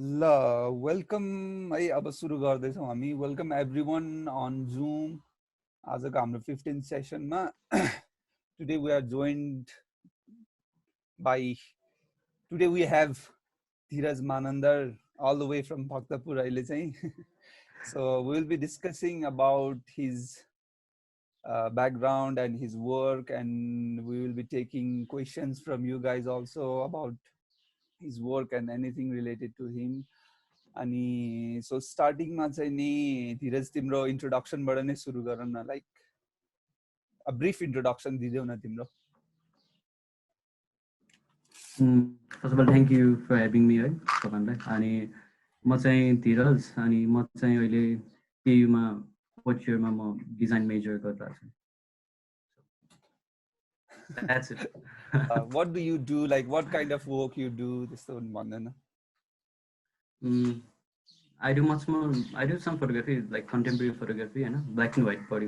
ल वेलकम है अब सुरु गर्दैछौँ हामी वेलकम एभ्रीवन अन जुम आजको हाम्रो 15th सेसनमा today we are joined by today we have Dheeraj Manandhar all the way from Bhaktapur अहिले चाहिँ so we will be discussing about his background and his work, and we will be taking questions from you guys also about his work and anything related to him. अनि so स्टार्टिङमा चाहिँ नि धीरज तिम्रो इन्ट्रोडक्सनबाट नै सुरु गरौँ न लाइक अ ब्रिफ इन्ट्रोडक्सन दिदेऊ न तिम्रो first of all thank you for having me है तपाईँलाई अनि म चाहिँ धीरज अनि म चाहिँ अहिले केयुमा फोर्थ इयरमा म डिजाइन मेजर गरिरहेको छु That's it. what do you do, like what kind of work you do, त्यस्तो भन्दैन I do much more. I do some photography, like contemporary photography, black and white body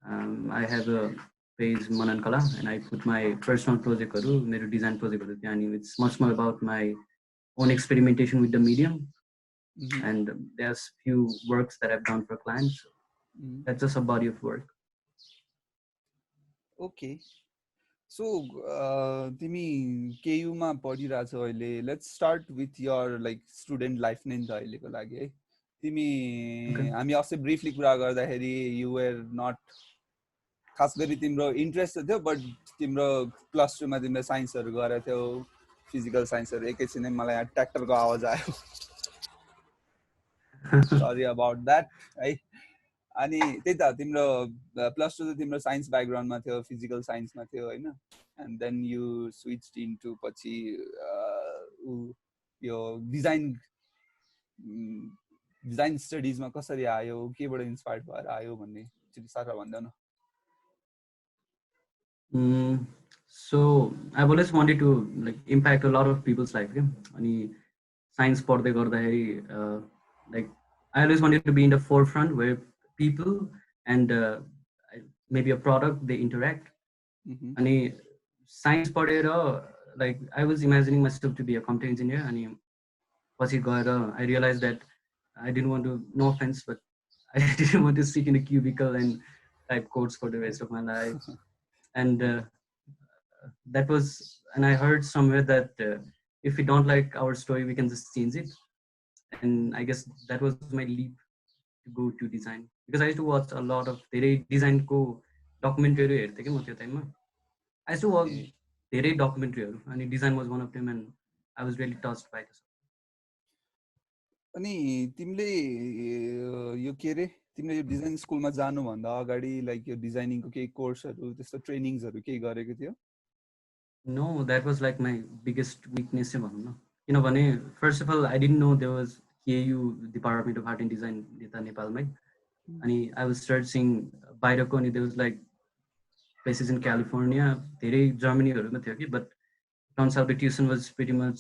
and I have a page Manan Kala, and I put my personal project, my design project, and it's much more about my own experimentation with the medium. And there's few works that I've done for clients. That's just a body of work. Okay. So तिमी केयुमा पढिरहेछौ अहिले. Let's start with your like student life नै त अहिलेको लागि है. तिमी हामी अस्ति ब्रिफली कुरा गर्दाखेरि you were not खास गरी तिम्रो इन्ट्रेस्ट थियो बट तिम्रो प्लस 2 मा तिम्रो साइन्सहरु गरेको थियौ फिजिकल साइन्सहरु एकैछिनै मलाई यहाँ ट्र्याक्टरको आवाज आयो सरी अबाउट दैट है अनि त्यही त तिम्रो प्लस 2 त तिम्रो साइन्स ब्याकग्राउन्डमा थियो फिजिकल साइन्समा थियो हैन and then you switched into पछि यो डिजाइन स्टडीजमा कसरी आयो केबाट इन्स्पायर्ड भएर आयो भन्ने चाहिँ सारा भन्दैन So I've always wanted to like impact a lot of people's life. Ani science पढ्दै गर्दाखेरि like I always wanted to be in the forefront where people and maybe a product they interact. Ani science पढेर like I was imagining myself to be a computer engineer. Ani पछि गएर I realized that I didn't want to, no offense, but I didn't want to sit in a cubicle and type codes for the rest of my life. And that was, and I heard somewhere that if we don't like our story, we can just change it. And I guess that was my leap to go to design, because I used to watch a lot of design ko documentary हेर्थे के म त्यो टाइममा. I used to watch धेरै डकुमेन्ट्रीहरु अनि design was one of them, and I was really touched by this. अनि तिमीले यो के रे तिमीले यो डिजाइन स्कुलमा जानु भन्दा अगाडि लाइक यो डिजाइनिङको केही कोर्सहरु त्यस्तो ट्रेनिङ्सहरु केही गरेको थियो No, that was like my biggest weakness भनौं न किनभने first of all I didn't know there was KU Department of Art and Design यता नेपालमै अनि I was searching बाहिरको अनि there was like places in California धेरै जर्मनीहरुमा थियो कि but consultant tuition was pretty much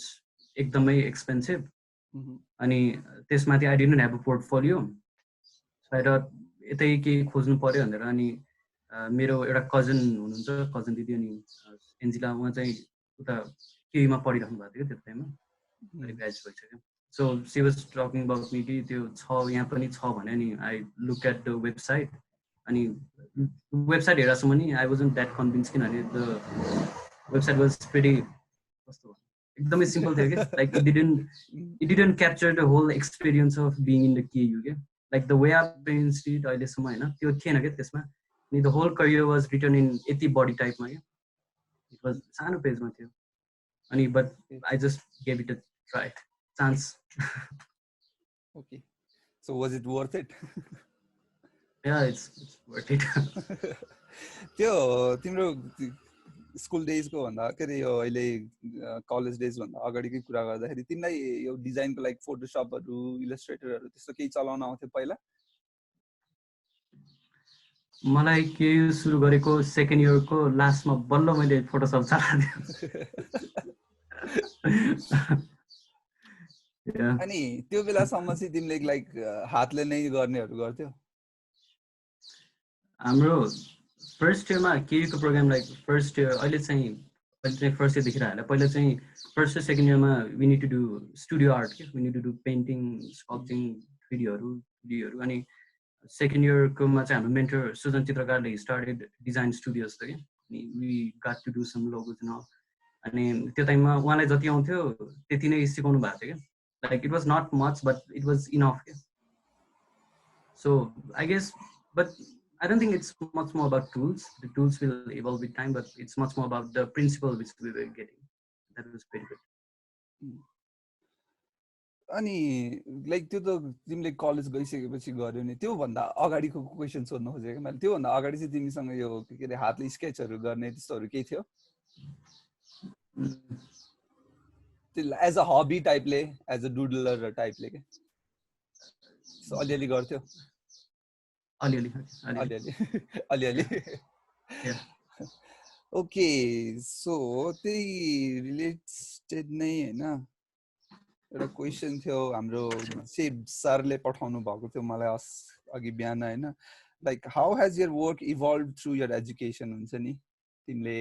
एकदमै expensive अनि त्यसमाथि I didn't have a portfolio so I thought यतै के खोज्नु पर्यो भनेर अनि मेरो एउटा कजन हुनुहुन्छ कजन दिदी अनि एन्जिला उहाँ चाहिँ उता केहीमा पढिराख्नु भएको थियो त्यो टाइममा अनि ब्याच भइसक्यो so she was talking about me कि त्यो छ यहाँ पनि छ भने अनि I look at the website अनि वेबसाइट हेरेसम्म नि आई वाजन्ट द्याट कन्भिन्स किनभने द वेबसाइट वाज प्रिटी कस्तो एकदमै सिम्पल थियो कि like it didn't capture the whole experience of being in the KU के like the way I experienced it अहिलेसम्म होइन त्यो थिएन क्या त्यसमा अनि the whole career was written in यति बडी टाइपमा क्या इट वाज सानो पेजमा थियो अनि but I just gave it a try chance okay so was it worth it yeah it's worth it त्यो तिम्रो स्कुल डेजको भन्दा के अरे यो अहिले कलेज डेज भन्दा अगाडिकै कुरा गर्दाखेरि तिमीलाई यो डिजाइनको लाइक फोटोसपहरु इलस्ट्रेटरहरु त्यस्तो केही चलाउन आउँथ्यो पहिला मलाई के सुरु गरेको सेकेन्ड इयरको लास्टमा बल्ल मैले फोटोसप चलाएको अनि त्यो बेलासम्म चाहिँ तिमीले लाइक हातले नै गर्नेहरु गर्थ्यौ हाम्रो फर्स्ट इयरमा केयुको प्रोग्राम लाइक फर्स्ट इयर अहिले चाहिँ अहिले चाहिँ फर्स्ट इयर देखिर हाल्यो पहिला चाहिँ फर्स्ट र सेकेन्ड इयरमा we need to do studio art के we need to do painting sculpting 3Dहरू अनि सेकेन्ड इयरकोमा चाहिँ हाम्रो मेन्टर सुजन चित्रकारले स्टार्टेड डिजाइन स्टुडियोज त के अनि we got to do some logos न अनि त्यो टाइममा उहाँलाई जति आउँथ्यो त्यति नै सिकाउनु भएको थियो क्या like it was not much but it was enough क्या so I guess but I don't think it's much more about tools. The tools will evolve with time, but it's much more about the principle which we were getting. That was pretty good. अनि like त्यो त तिमीले college गइसकेपछि गर्यो नि त्यो भन्दा अगाडिको क्वेशन सोध्न खोजेको मैले त्यो भन्दा अगाडि चाहिँ तिमीसँग यो के अरे हातले स्केचहरू गर्ने त्यस्तोहरू केही थियो एज अ हबी टाइपले एज अ डुडलर टाइपले के अलिअलि गर्थ्यो अलिअलि ओके सो त्यही रिलेटेड नै हैन एउटा क्वेशन थियो हाम्रो सेब सरले पठाउनु भएको थियो मलाई अघि बिहान हैन like how has your work evolve through your education हुन्छ नि तिमीले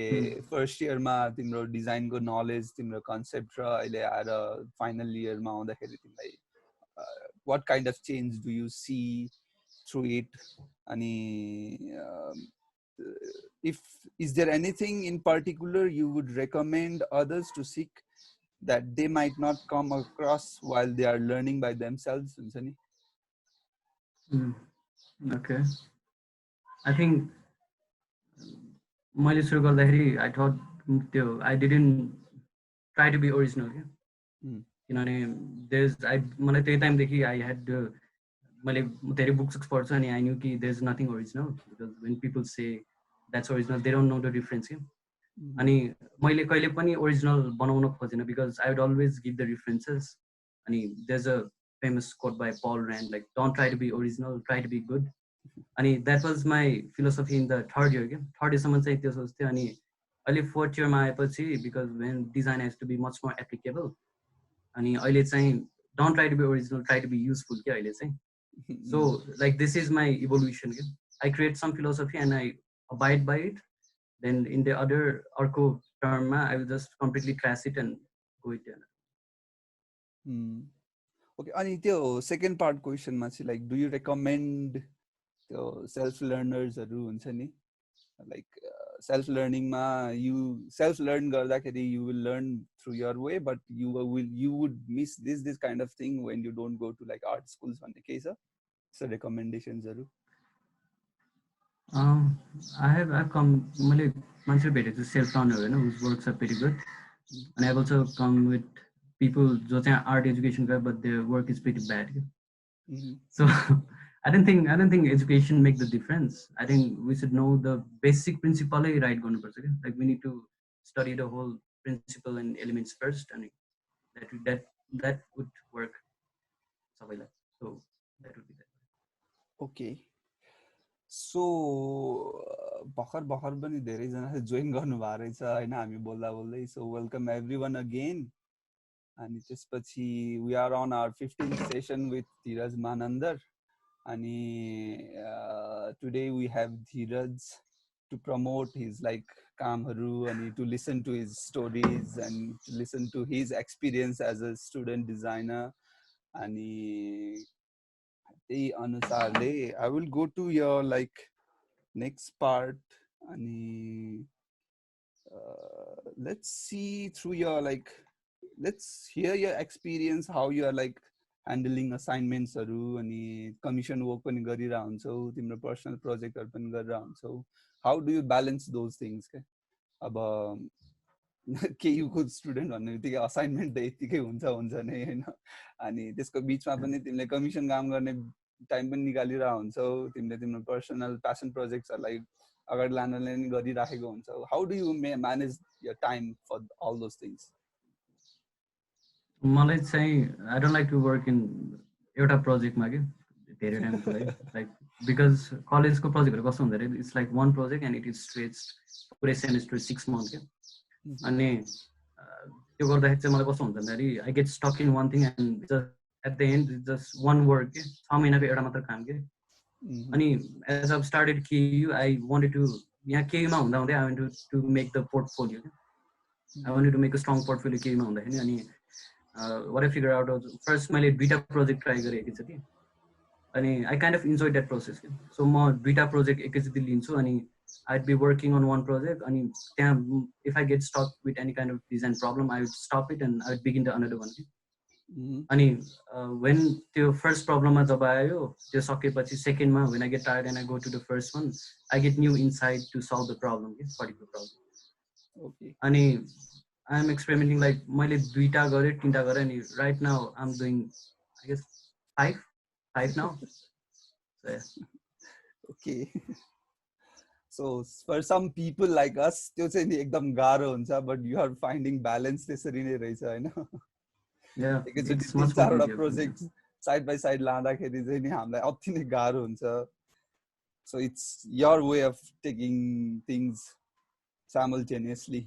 फर्स्ट इयरमा तिम्रो डिजाइनको नलेज तिम्रो कन्सेप्ट र अहिले आएर फाइनल इयरमा आउँदाखेरि तिमीलाई what kind of change do you see through it अनि is there anything in particular you would recommend others to seek that they might not come across while they are learning by themselves हुन्छ नि okay I think मैले सुरु गर्दाखेरि I thought त्यो I didn't try to be original क्या किनभने मलाई त्यही टाइमदेखि आई ह्याड मैले धेरै बुक्स पढ्छु अनि आई न्यू कि there is nothing original because when people say that's original they don't know the difference क्या अनि मैले कहिले पनि ओरिजिनल बनाउन खोजेन because I would always give the differences अनि there is a famous quote by Paul Rand like don't try to be original try to be good अनि that was my philosophy in the third year क्या third इयरसम्म चाहिँ त्यो सोच्थ्यो अनि अहिले fourth इयरमा आएपछि because when design has to be much more applicable अनि अहिले चाहिँ don't try to be original try to be useful क्या अहिले चाहिँ so like this is my evolution क्या I create some philosophy and I abide by it then in the other अर्को टर्ममा I will just completely cross it and go it okay अनि त्यो second part क्वेसनमा चाहिँ like do you recommend त्यो self लर्नर्सहरू हुन्छ नि like self learning ma you self learn garदाखेरि you will learn through your way but you would miss this kind of thing when you don't go to like art schools भन्ने केही छ so recommendations हरु I've come मैले मान्छे भेटेको self learner हैन whose works are pretty good and I've also come with people जो चाहिँ art education गर्छ but their work is pretty bad so I don't think education make the difference. I think we should know the basic principle right going to like we need to study the whole principle and elements first and that would work. So that would be that. Okay. So भर्खर पनि धेरै जना join गर्नु भएको रहेछ हैन हामी बोल्दा बोल्दै so welcome everyone again. अनि त्यसपछि we are on our 15th session with Dheeraj Manandar. अनि today we have Dheeraj to promote his like कामहरु अनि to listen to his stories and to listen to his experience as a student designer अनि त्यही अनुसारले I will go to your like next part अनि let's see through your like let's hear your experience how you are like handling assignments हरु अनि commission work पनि गरिरा हुन्छौ तिम्रो personal project हरु पनि गरिरा हुन्छौ how do you balance those things के अब केयु को स्टुडेन्ट भन्ने बित्तिकै असाइनमेन्ट त यतिकै हुन्छ नै हैन अनि त्यसको बीचमा पनि तिमीले कमिसन काम गर्ने टाइम पनि निकालिरा हुन्छौ तिमीले तिम्रो पर्सनल प्यासन प्रोजेक्ट्सहरुलाई अगाडि लानले नि गरिराखेको हुन्छौ how do you manage your time for all those things मलाई चाहिँ I don't like to work in एउटा प्रोजेक्टमा के धेरै टाइमको लागि लाइक बिकज कलेजको प्रोजेक्टहरु कस्तो हुन्छ रे it's like one project and it is stretched पुरै सेमेस्टर 6 months के अनि त्यो गर्दाखेरि चाहिँ मलाई कस्तो हुन्छ भन्दाखेरि I get stuck in one thing and just at the end it's just one work के 6 महिनाको एउटा मात्र काम के अनि as I've started KU I wanted to यहाँ KU मा हुँदा हुँदै I wanted to make the portfolio I wanted to make a strong portfolio केहीमा हुँदाखेरि अनि what I figured out was first मैले दुईटा प्रोजेक्ट ट्राई गरेँ एकैचोटि अनि I kind of enjoyed that process. So म दुईटा प्रोजेक्ट एकैचोटि लिन्छु अनि I'd be working on one project अनि त्यहाँ if I get stuck with any kind of design problem I would stop it and I would begin the another one. अनि when त्यो first प्रब्लममा जब आयो त्यो सकेपछि सेकेन्डमा when I get tired and I go to the first one I get new insight to solve the problem, particular problem. Okay. अनि I am experimenting like मैले दुईटा गरेँ तीनटा गरेँ अनि right now I'm doing I guess five now. So yeah. Okay. So for some people like us त्यो चाहिँ नि एकदम गाह्रो हुन्छ but you are finding balance त्यसरी नै रहेछ हैन Yeah, एकैचोटि तीन चारवटा प्रोजेक्ट साइड बाइ साइड लाँदाखेरि चाहिँ नि हामीलाई अति नै गाह्रो हुन्छ so it's your way of taking things simultaneously.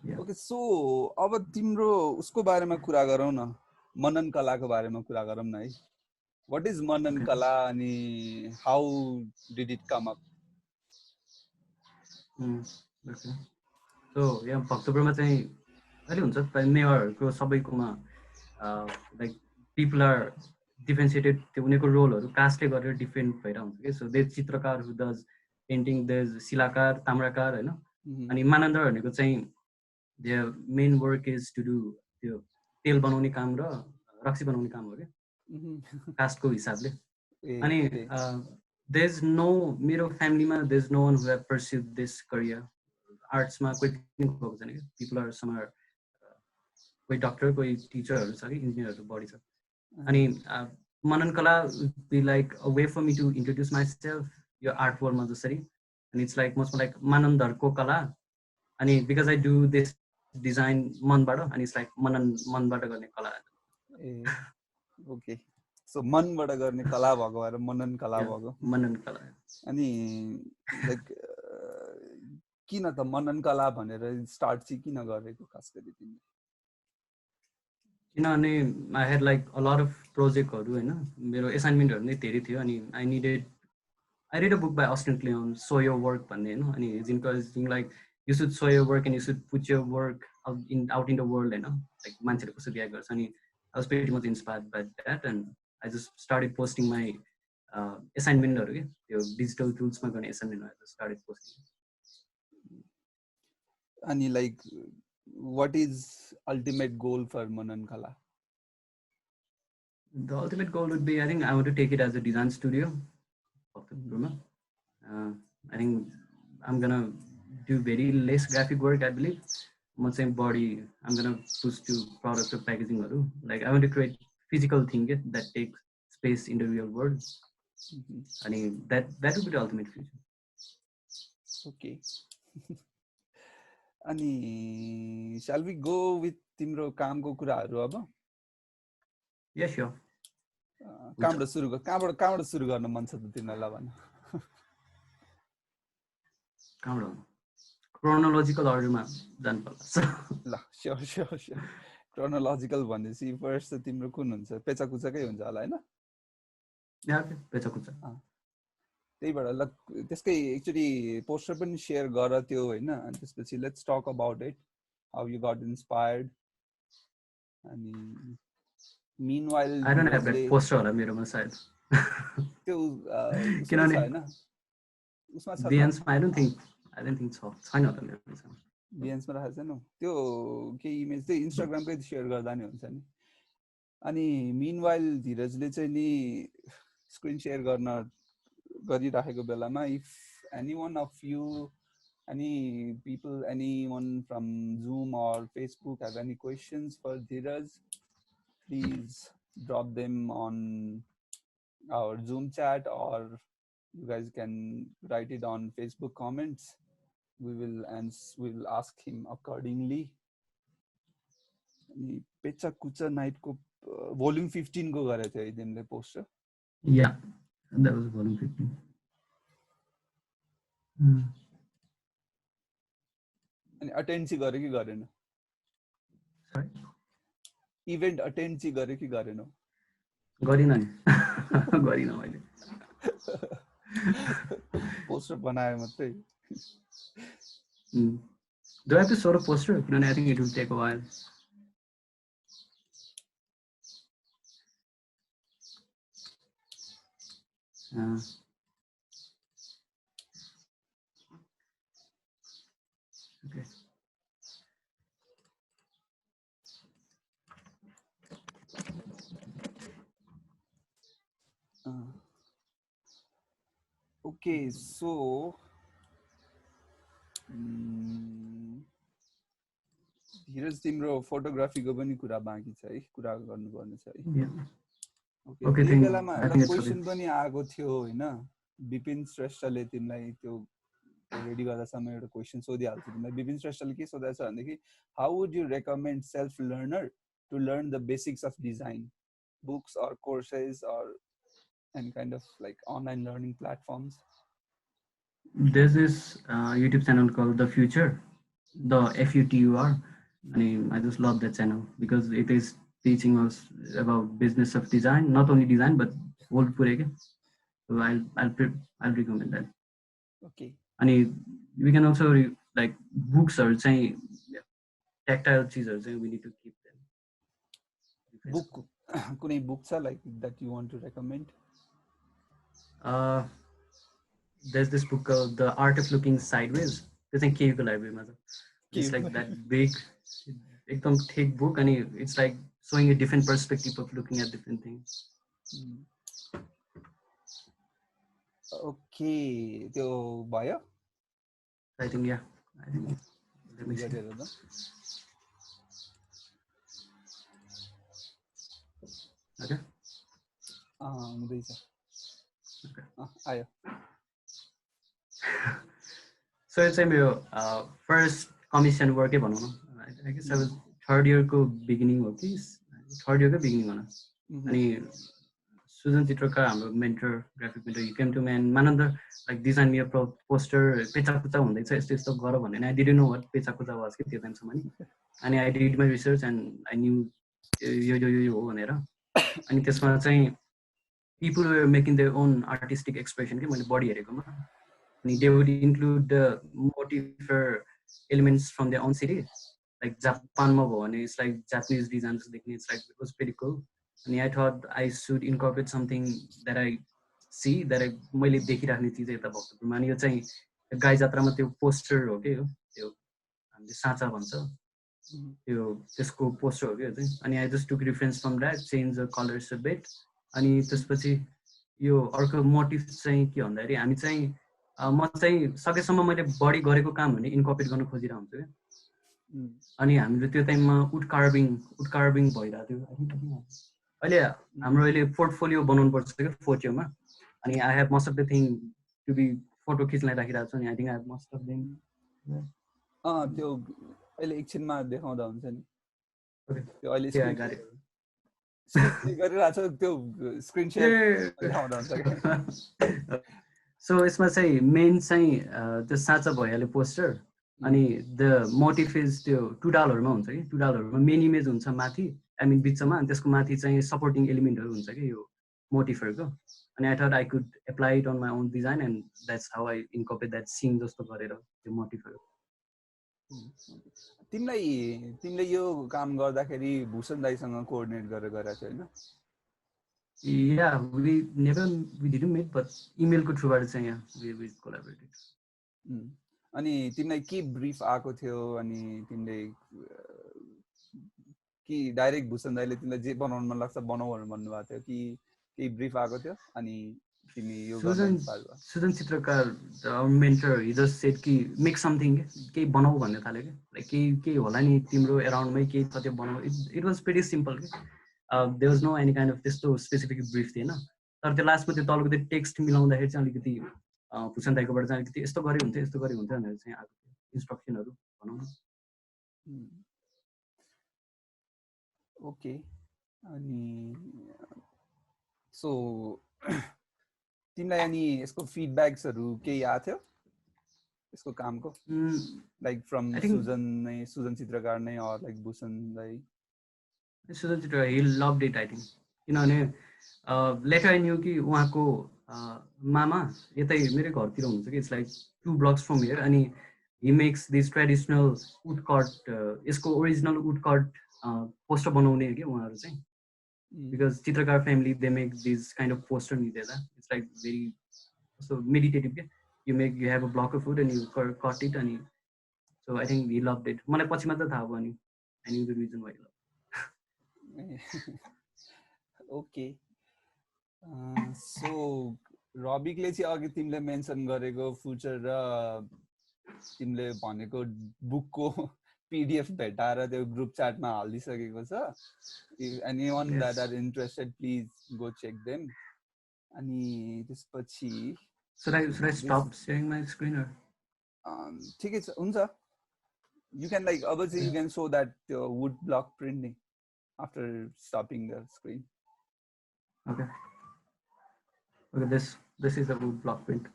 Yeah. Okay, so अब तिम्रो उसको बारेमा कुरा गरौँ न मनन कलाको बारेमा कुरा गरौँ न है. What is मनन कला अनि how did it come up? Okay. So yeah, भक्तपुरमा चाहिँ अहिले हुन्छ नेवारहरूको सबैकोमा लाइक पिपल आर डिफरेन्सिएटेड त्यो उनीहरूको रोलहरू कास्टले गरेर डिफ्रेन्ट भएर हुन्छ कि सो दे चित्रकार हु डज पेन्टिङ दे शिलाकार ताम्राकार होइन अनि मानन्दरहरूको चाहिँ their main work is to do त्यो तेल बनाउने काम र रक्सी बनाउने काम हो क्या कास्टको हिसाबले अनि देयर इज नो मेरो फ्यामिलीमा there is no one who have pursued this career आर्ट्समा कोही पनि भएको छैन कि पिपल आर सम आर कोही डक्टर कोही टिचरहरू छ कि इन्जिनियरहरू बढी छ अनि मनन कला be like a way for me to introduce myself यो आर्ट वर्ल्डमा जसरी अनि इट्स लाइक मोस्ट लाइक मानन्दहरूको कला अनि because I do this design मनबाट अनि इट्स लाइक मनबाट गर्ने कला. ओके सो मनबाट गर्ने कला भएको भएर मनन कला भएको. मनन कला. अनि लाइक किन त मनन कला भनेर स्टार्ट चाहिँ किन गरेको खास गरी तिमीले? किनभने I had like a lot of प्रोजेक्टहरू होइन मेरो एसाइनमेन्टहरू नै धेरै थियो अनि I read a book by Austin Kleon show your work भन्ने होइन अनि is encouraging like you should show your work and you should put your work out in the world होइन लाइक मान्छेले कसरी रियाक्ट गर्छ अनि I was very much inspired by that and I just started posting my एसाइनमेन्टहरू कि त्यो digital टुल्समा गर्ने एसाइनमेन्टहरू I started posting. अनि like what is ultimate goal for Manan Kala? The ultimate goal would be, I think I want to take it as a design studio. I think I'm gonna do very less graphic work, I believe. Much body, I'm gonna push to product or packaging. Like I want to create physical thing that takes space in the real world. I mean that would be the ultimate future. Okay. अनि shall we go with तिम्रो कामको कुराहरू अब? Yeah, sure. कहाँबाट सुरु गर्न मन छ त तिमीलाई भन? कहाँबाट? क्रोनोलोजिकल अर्डरमा जानु पर्छ. ल, स्योर. क्रोनोलोजिकल भनेपछि फर्स्ट त तिम्रो कुन हुन्छ? पेचाकुचाकै हुन्छ होला हैन? या पेचाकुचा. त्यहीबाट ल त्यसकै एक्चुअली पोस्टर पनि शेयर गर त्यो हैन अनि त्यसपछि let's talk about it how you got inspired अनि meanwhile I don't have that poster होला मेरोमा सायद त्यो किनभने हैन उसमा छ Behance I don't think छैन होला मेरोमा. Behance मा राखेको छैन त्यो के इमेज चाहिँ इन्स्टाग्रामकै शेयर गर्दा नि हुन्छ नि. अनि meanwhile धीरजले चाहिँ नि स्क्रिन शेयर गरिराखेको बेलामा if anyone of you anyone from Zoom or Facebook have any questions for Dheeraj, please drop them on our Zoom chat or you guys can write it on Facebook comments. We will ask him accordingly. Pecha Kucha night ko volume 15 को गरे थे तिमीले poster? Yeah, that was volume 15. अनि attend चाहिँ गरे कि गरेन? Sorry? Event attend चाहिँ गरे कि गरेन? गरिन नि. गरिन मैले. पोस्टर बनाए मात्रै. Do I have to sort of poster? I think it will take a while. Okay. Okay, so धीरज तिम्रो फोटोग्राफीको पनि कुरा बाँकी छ है, कुरा गर्नुपर्ने छ है। ओके, त्यही बेलामा एउटा क्वेसन पनि आएको थियो हैन, विपिन श्रेष्ठले तिमीलाई त्यो रेडी गर्दा समय एउटा क्वेसन सोधिहाल्छु तिमीलाई। विपिन श्रेष्ठले के सोधेछ भनेदेखि how would you recommend self learner to learn the basics of design, books or courses or any kind of like online learning platforms? There's this YouTube channel called The Future, the FUTUR. I just love that channel because it is teaching us about business of design, not only design but whole pure. So I'll recommend that. Okay. We can also like books or say tactile cheeses. We need to keep them. Book, कुनै book छ like that you want to recommend? There's this book called The Art of Looking Sideways. It's in KU library. It's like that big, एकदम thick book, and it's like showing a different perspective of looking at different things. Okay, त्यो भयो? I think yeah. Let me see. Okay. हुँदैछ। Okay. आयो। So it's my first commission work भनौँ न। I guess I was third year को beginning हो कि third year को beginning होला। अनि सुजन चित्रकार हाम्रो mentor, graphic mentor, he came to me and Mananda like design me a poster पेचाकुचा हुँदैछ यस्तो यस्तो गर भन्ने। I didn't know what पेचाकुचा was कि त्यो टाइमसम्म नि। अनि I did my research and I knew यो हो भनेर। अनि त्यसमा चाहिँ people were making their own artistic expression कि मैले बडी हेरेकोमा। अनि they would include the motif or elements from their own city, like Japan ma bho भने it's like Japanese designs देख्ने, it's like it was pretty cool. And I thought I should incorporate something that I see, that I मैले देखिराख्ने चिज यता भक्तपुरमा। अनि यो चाहिँ गाई जात्रामा त्यो पोस्टर हो के हो, त्यो हामीले साँचा भन्छ, त्यो त्यसको पोस्टर हो के चाहिँ। अनि I just took reference from that, change the colors a bit. अनि त्यसपछि यो अर्को मोटिभ चाहिँ के भन्दाखेरि हामी चाहिँ म चाहिँ सकेसम्म मैले बढी गरेको काम भने इन्कर्पोरेट गर्न खोजिरहेको हुन्छु क्या। अनि हामीले त्यो टाइममा वुड कार्भिङ भइरहेको थियो। अहिले हाम्रो अहिले पोर्टफोलियो बनाउनु पर्छ क्या फोर्थ इयरमा। अनि I have most of the thing to be photo खिच्न राखिरहेको छु नि। I think I have most of them. त्यो अहिले एकछिनमा देखाउँदा हुन्छ नि। ओके, त्यो अहिले गरिरहेको छ त्यो स्क्रिन शेयर देखाउँदा हुन्छ। सो यसमा चाहिँ मेन चाहिँ त्यो साँचा भइहाल्यो पोस्टर। अनि द मोटिभ इज त्यो टुडालहरूमा हुन्छ कि, टुडालहरूमा मेन इमेज हुन्छ माथि, आई मिन बिचमा, अनि त्यसको माथि चाहिँ सपोर्टिङ एलिमेन्टहरू हुन्छ कि यो मोटिभहरूको। अनि I thought I could apply it on my own design and that's how I incorporate that scene जस्तो गरेर त्यो मोटिभहरू। तिमीले यो काम गर्दाखेरि भूषण दाइसँग कोअर्डिनेट गरेर गरेको थियो हैन? Yeah, we didn't meet, but email को थ्रुबाट चाहिँ yeah, we collaborated. अनि तिमीलाई के ब्रिफ आएको थियो अनि तिमीले कि डाइरेक्ट भूषण दाइले तिमीलाई जे बनाउन मन लाग्छ बनाऊ भनेर भन्नु भएको थियो कि केही ब्रिफ आएको थियो अनि तिमी यो गर्न पार्यो? सुजन चित्रकार मेन्टर he just said कि मेक समथिङ केही बनाऊ भन्ने थाल्यो के, लाइक केही होला नि तिम्रो अराउन्डमै केही छ त्यो बनाऊ। इट वाज प्रिटी सिम्पल के, there was no any kind of त्यस्तो स्पेसिफिक ब्रिफ थिएन। तर त्यो लास्टमा त्यो तलको त्यो टेक्स्ट मिलाउँदाखेरि चाहिँ अलिकति भूषण दाइकोबाट चाहिँ अलिकति यस्तो गरे हुन्थ्यो यस्तो गरे हुन्थ्यो भनेर चाहिँ आएको थियो इन्स्ट्रक्सनहरू भनौँ न। ओके, अनि सो तिमीलाई अनि यसको फिडब्याक्सहरू केही आएको थियो यसको कामको, लाइक फ्रम सुजन चित्रकार नै अर लाइक भूषण दाइ? सुजन चित्रकार he loved it I think, किनभने लेटर आई न्यू कि उहाँको मामा यतै मेरो घरतिर हुनुहुन्छ कि, it's like 2 blocks from here. अनि he makes these traditional woodcut यसको original woodcut poster बनाउने के उहाँहरु चाहिँ because Chitrakar family they make these kind of poster ni deda. It's like very so meditative ke you have a block of wood and you cut it and so I think he loved it. मलाई पछि मात्र थाहा भयो नि I knew the reason why he loved. Okay. So रबिकले चाहिँ अघि तिमीले mention गरेको फ्युचर र तिमीले भनेको बुकको PDF भेटाएर त्यो ग्रुप च्याटमा हालिदिसकेको छ. If anyone that are interested, please go check them. अनि त्यसपछि Should I stop sharing my screen or? ठिकै छ हुन्छ. You can like obviously you can show that wood block printing after stopping the screen. Okay. Okay, this is a wood block print.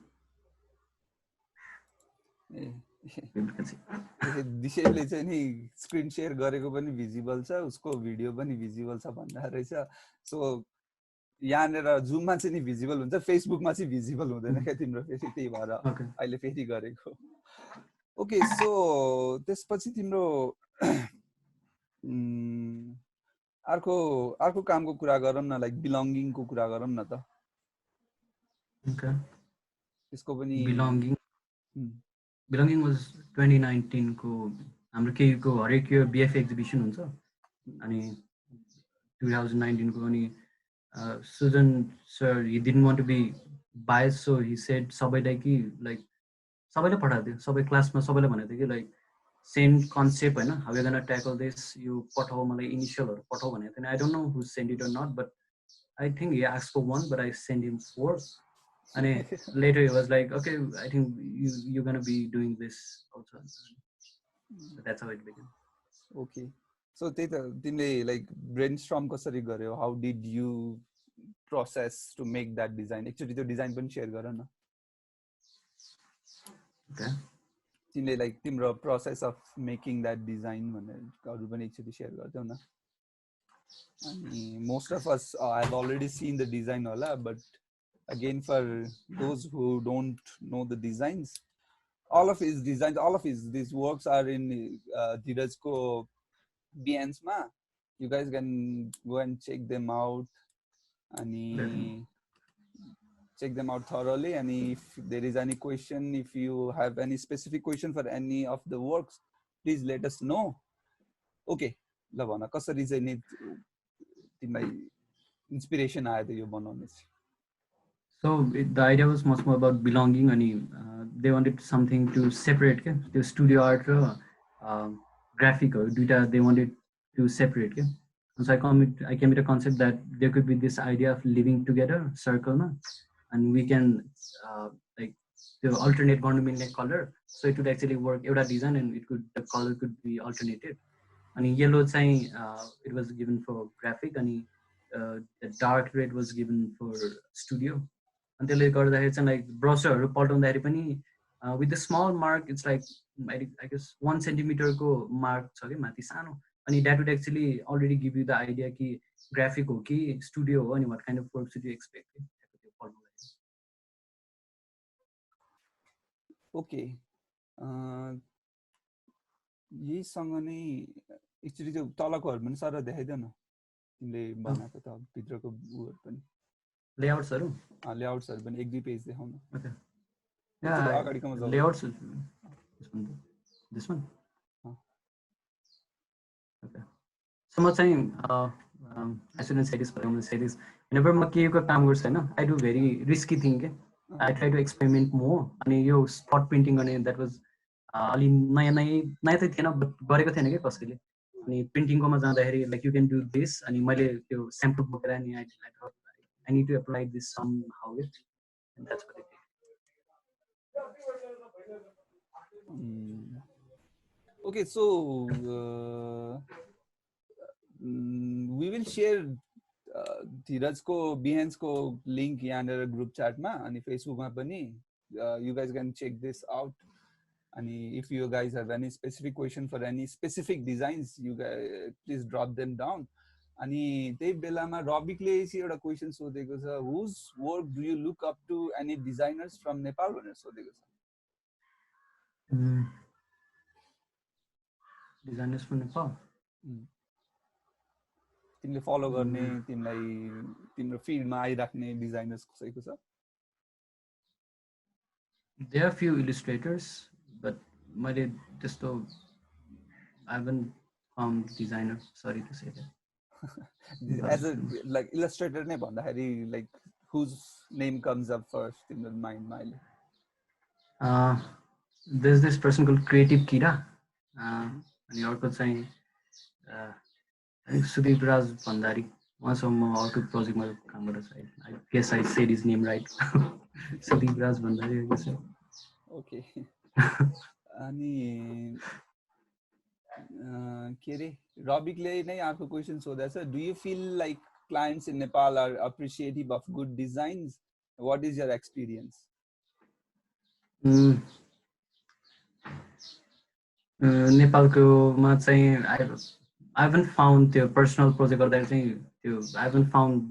दिशेले चाहिँ नि screen share गरेको पनि visible छ उसको video पनि भिजिबल छ भन्दा रहेछ. सो यहाँनेर जुममा चाहिँ नि भिजिबल हुन्छ फेसबुकमा चाहिँ भिजिबल हुँदैन क्या तिम्रो फेरि त्यही भएर अहिले फेरि गरेको. ओके सो त्यसपछि तिम्रो अर्को कामको कुरा गरौँ न लाइक बिलोङ्गिङको कुरा गरौँ न त. Okay. त्यसको पनि बिलोङ्गिङ वाज 2019 को हाम्रो केको हरेक इयर BF एक्जिबिसन हुन्छ अनि 2019 को अनि Sujan sir he didn't want to be biased so he said सबैलाई कि लाइक सबैले पठाइदियो सबै क्लासमा सबैले भनेको थियो कि लाइक सेम कन्सेप्ट हैन how you gonna tackle this यो पठाऊ मलाई इनिशियलहरु पठाऊ भनेको थियो. I don't know who send it or not but I think he asked for one but I sent him 4 and later he was like okay I think you're going to be doing this also so that's how it began. Okay so त्यही त तिमीले like brainstorm कसरी गर्यौ how did you process to make that design actually त्यो design पनि share गर न. Okay तिमीले like तिम्रो process of making that design भनेर अरु पनि actually शेयर गर्दै न. अनि most of us have already seen the design होला but again for those who don't know the designs all of his designs all of these works are in Dheerajko Behance ma. You guys can go and check them out and check them out thoroughly and if there is any question if you have any specific question for any of the works please let us know. Okay ल भन कसरी चाहिँ नि तिमीलाई inspiration आयो त यो बनाउने. So the idea was much more about belonging and they wanted something to separate the studio art graphic or data they wanted to separate so I came with a concept that there could be this idea of living together circle and we can like the alternate government color so it would actually work एउटा design and the color could be alternated and yellow it was given for graphic and the dark red was given for studio. And त्यसले गर्दाखेरि चाहिँ like ब्रसरहरु पल्टाउँदाखेरि पनि with the small mark it's like I guess 1 centimeter को mark छ के माथि सानो अनि that would actually already give you the idea कि ग्राफिक हो कि स्टुडियो हो अनि what kind of work should you expect. Okay यही सँग नै एक्चुअली त्यो तलकोहरु पनि सर देखाइदेऊ न तिमीले बनाएको त भित्रको उहरु पनि लेआउट्सहरु पनि एक दुई पेज देखाउ न. ओके या अगाडिकोमा जाऊ layouts this one okay so म चाहिँ I shouldn't say this but I'm going to say this whenever म केको काम गर्छु हैन I do very risky thing के I try to experiment more अनि यो spot printing गर्ने that was अलि नयाँ त थिएन बट गरेको थिएन के कसैले अनि प्रिन्टिङकोमा जाँदाखेरि like you can do this अनि मैले त्यो स्याम्पल बोकेर अनि I need to apply this somehow and that's what I did. Okay so we will share Dheerajko Behance को link यहाँनेर ग्रुप च्याटमा अनि फेसबुकमा पनि you guys can check this out and if you guys have any specific question for any specific designs you guys please drop them down. अनि त्यही बेलामा रबिकले चाहिँ एउटा क्वेशन सोधेको छ whose work do you look up to any designers from Nepal भनेर सोधेको छ. डिजाइनर्स फ्रम नेपाल तिमीले फलो गर्ने तिमीलाई तिम्रो फिल्डमा आइराख्ने डिजाइनर्स कसैको छ? There are few illustrators, but मैले त्यस्तो I haven't found designer. Sorry to say that. As a like illustrator नै भन्दाखेरि like whose name comes up first in the mind मा अहिले? There's this person called Creative Kira. अनि अर्को चाहिँ सुदीप राज भण्डारी, उहाँसँग म अर्को प्रोजेक्टमा काम गर्दैछु. I guess I said his name right. Sudeep Raj Bhandari, I guess. Okay. अनि के रे रबिकले नै अर्को question सोधेछ. Do you feel like clients in Nepal are appreciative of good designs? What is your experience? नेपालकोमा चाहिँ I haven't found त्यो personal project गर्दा चाहिँ त्यो I haven't found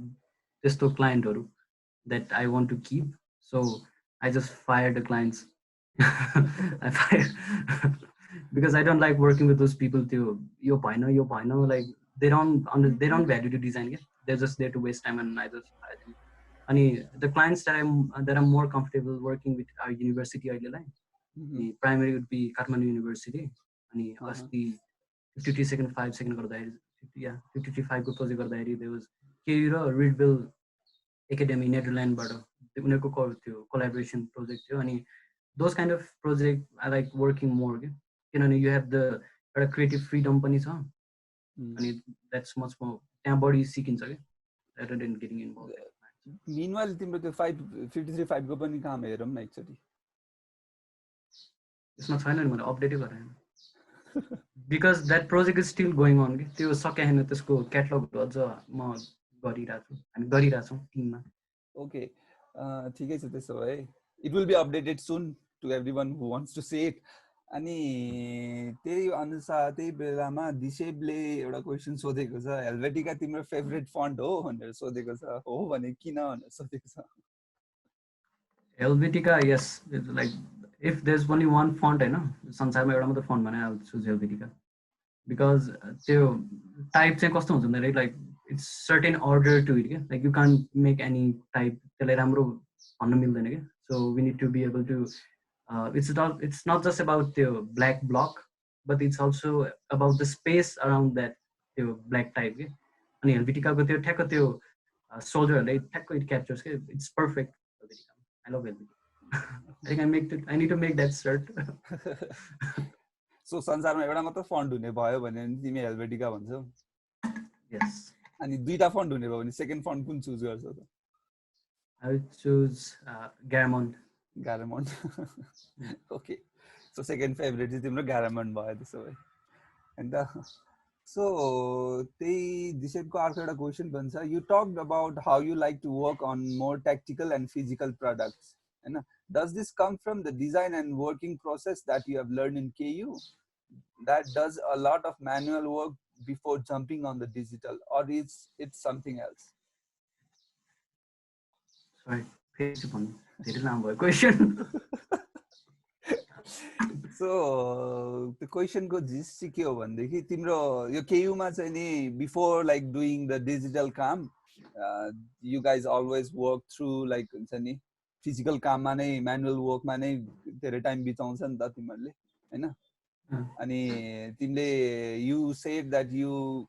त्यस्तो क्लाइन्टहरू that I want to keep, so I just fired the clients. I fired because I don't like working with those people. त्यो यो भएन like they don't value the design. They're just there to waste time, and I just fire them. And the clients that I'm more comfortable working with are university अहिले primary would be Kathmandu University. अनि अस्ति 53 second 5 second गर्दाखेरि 53 को project गर्दाखेरि there was KU र Readville Academy नेदरल्यान्डबाट उनीहरुको त्यो collaboration project थियो. अनि those kind of project I like working more किनभने you have the एउटा क्रिएटिभ फ्रीडम पनि छ अनि that's much more त्यहाँ बढी सिकिन्छ के rather than getting involved. Meanwhile तिम्रो त्यो 53.5 को पनि काम हेरौँ न एकचोटी. यसमा छैन नि, मैले अपडेटै गरेन because that project is still going on के त्यो सके हैन. त्यसको क्याटलग अझ म गरिराछु, हामी गरिराछौं टिममा. Okay, ठिकै छ त्यसो भए. It will be updated soon to everyone who wants to see it. अनि त्यही अनुसार त्यही बेलामा दिशेबले एउटा क्वेसन सोधेको छ, हेल्भेटिका तिम्रो फेभरेट फन्ट हो भनेर सोधेको छ. हो भने किन भनेर सोधेको छ. हेल्भेटिका, yes, like if there's only one font हैन संसारमा एउटा मात्र फन्ट भने I would choose हेल्भेटिका because त्यो टाइप चाहिँ कस्तो हुन्छ भन्दा like it's certain order to it के like you can't make any type त्यसलाई राम्रो भन्न मिल्दैन के. So we need to be able to it's not just about the black block but it's also about the space around that त्यो black type के. अनि हेल्भेटिकाको त्यो ठ्याक्क त्यो सोल्जरहरुले ठ्याक्क it captures के. It's perfect. I love Helvetica. I think I need to make that shirt. So संसारमा एउटा मात्र फन्ट हुने भयो भने तिमी हेल्भेटिका भन्छौ? Yes. अनि दुईटा फन्ट हुने भयो भने सेकेन्ड फन्ट कुन चुज गर्छौ त? I would choose Garamond. Garamond. Okay. So second favorite is तिम्रो Garamond भयो त्यसो भए. हैन. So त्यही दिशेबको अर्को एउटा क्वेसन पनि छ. You talked about how you like to work on more tactical and physical products. हैन. Does this come from the design and working process that you have learned in KU that does a lot of manual work before jumping on the digital, or is it something else? Sorry, धेरै लामो भयो question. So the question को जिस चाहिँ के हो भनेदेखि तिम्रो यो KU मा चाहिँ नि before like doing the digital काम you guys always work through like हुन्छ नि फिजिकल काममा नै म्यानुअल वर्कमा नै धेरै टाइम बिताउँछ नि त तिमीहरूले हैन. अनि तिमीले you said that you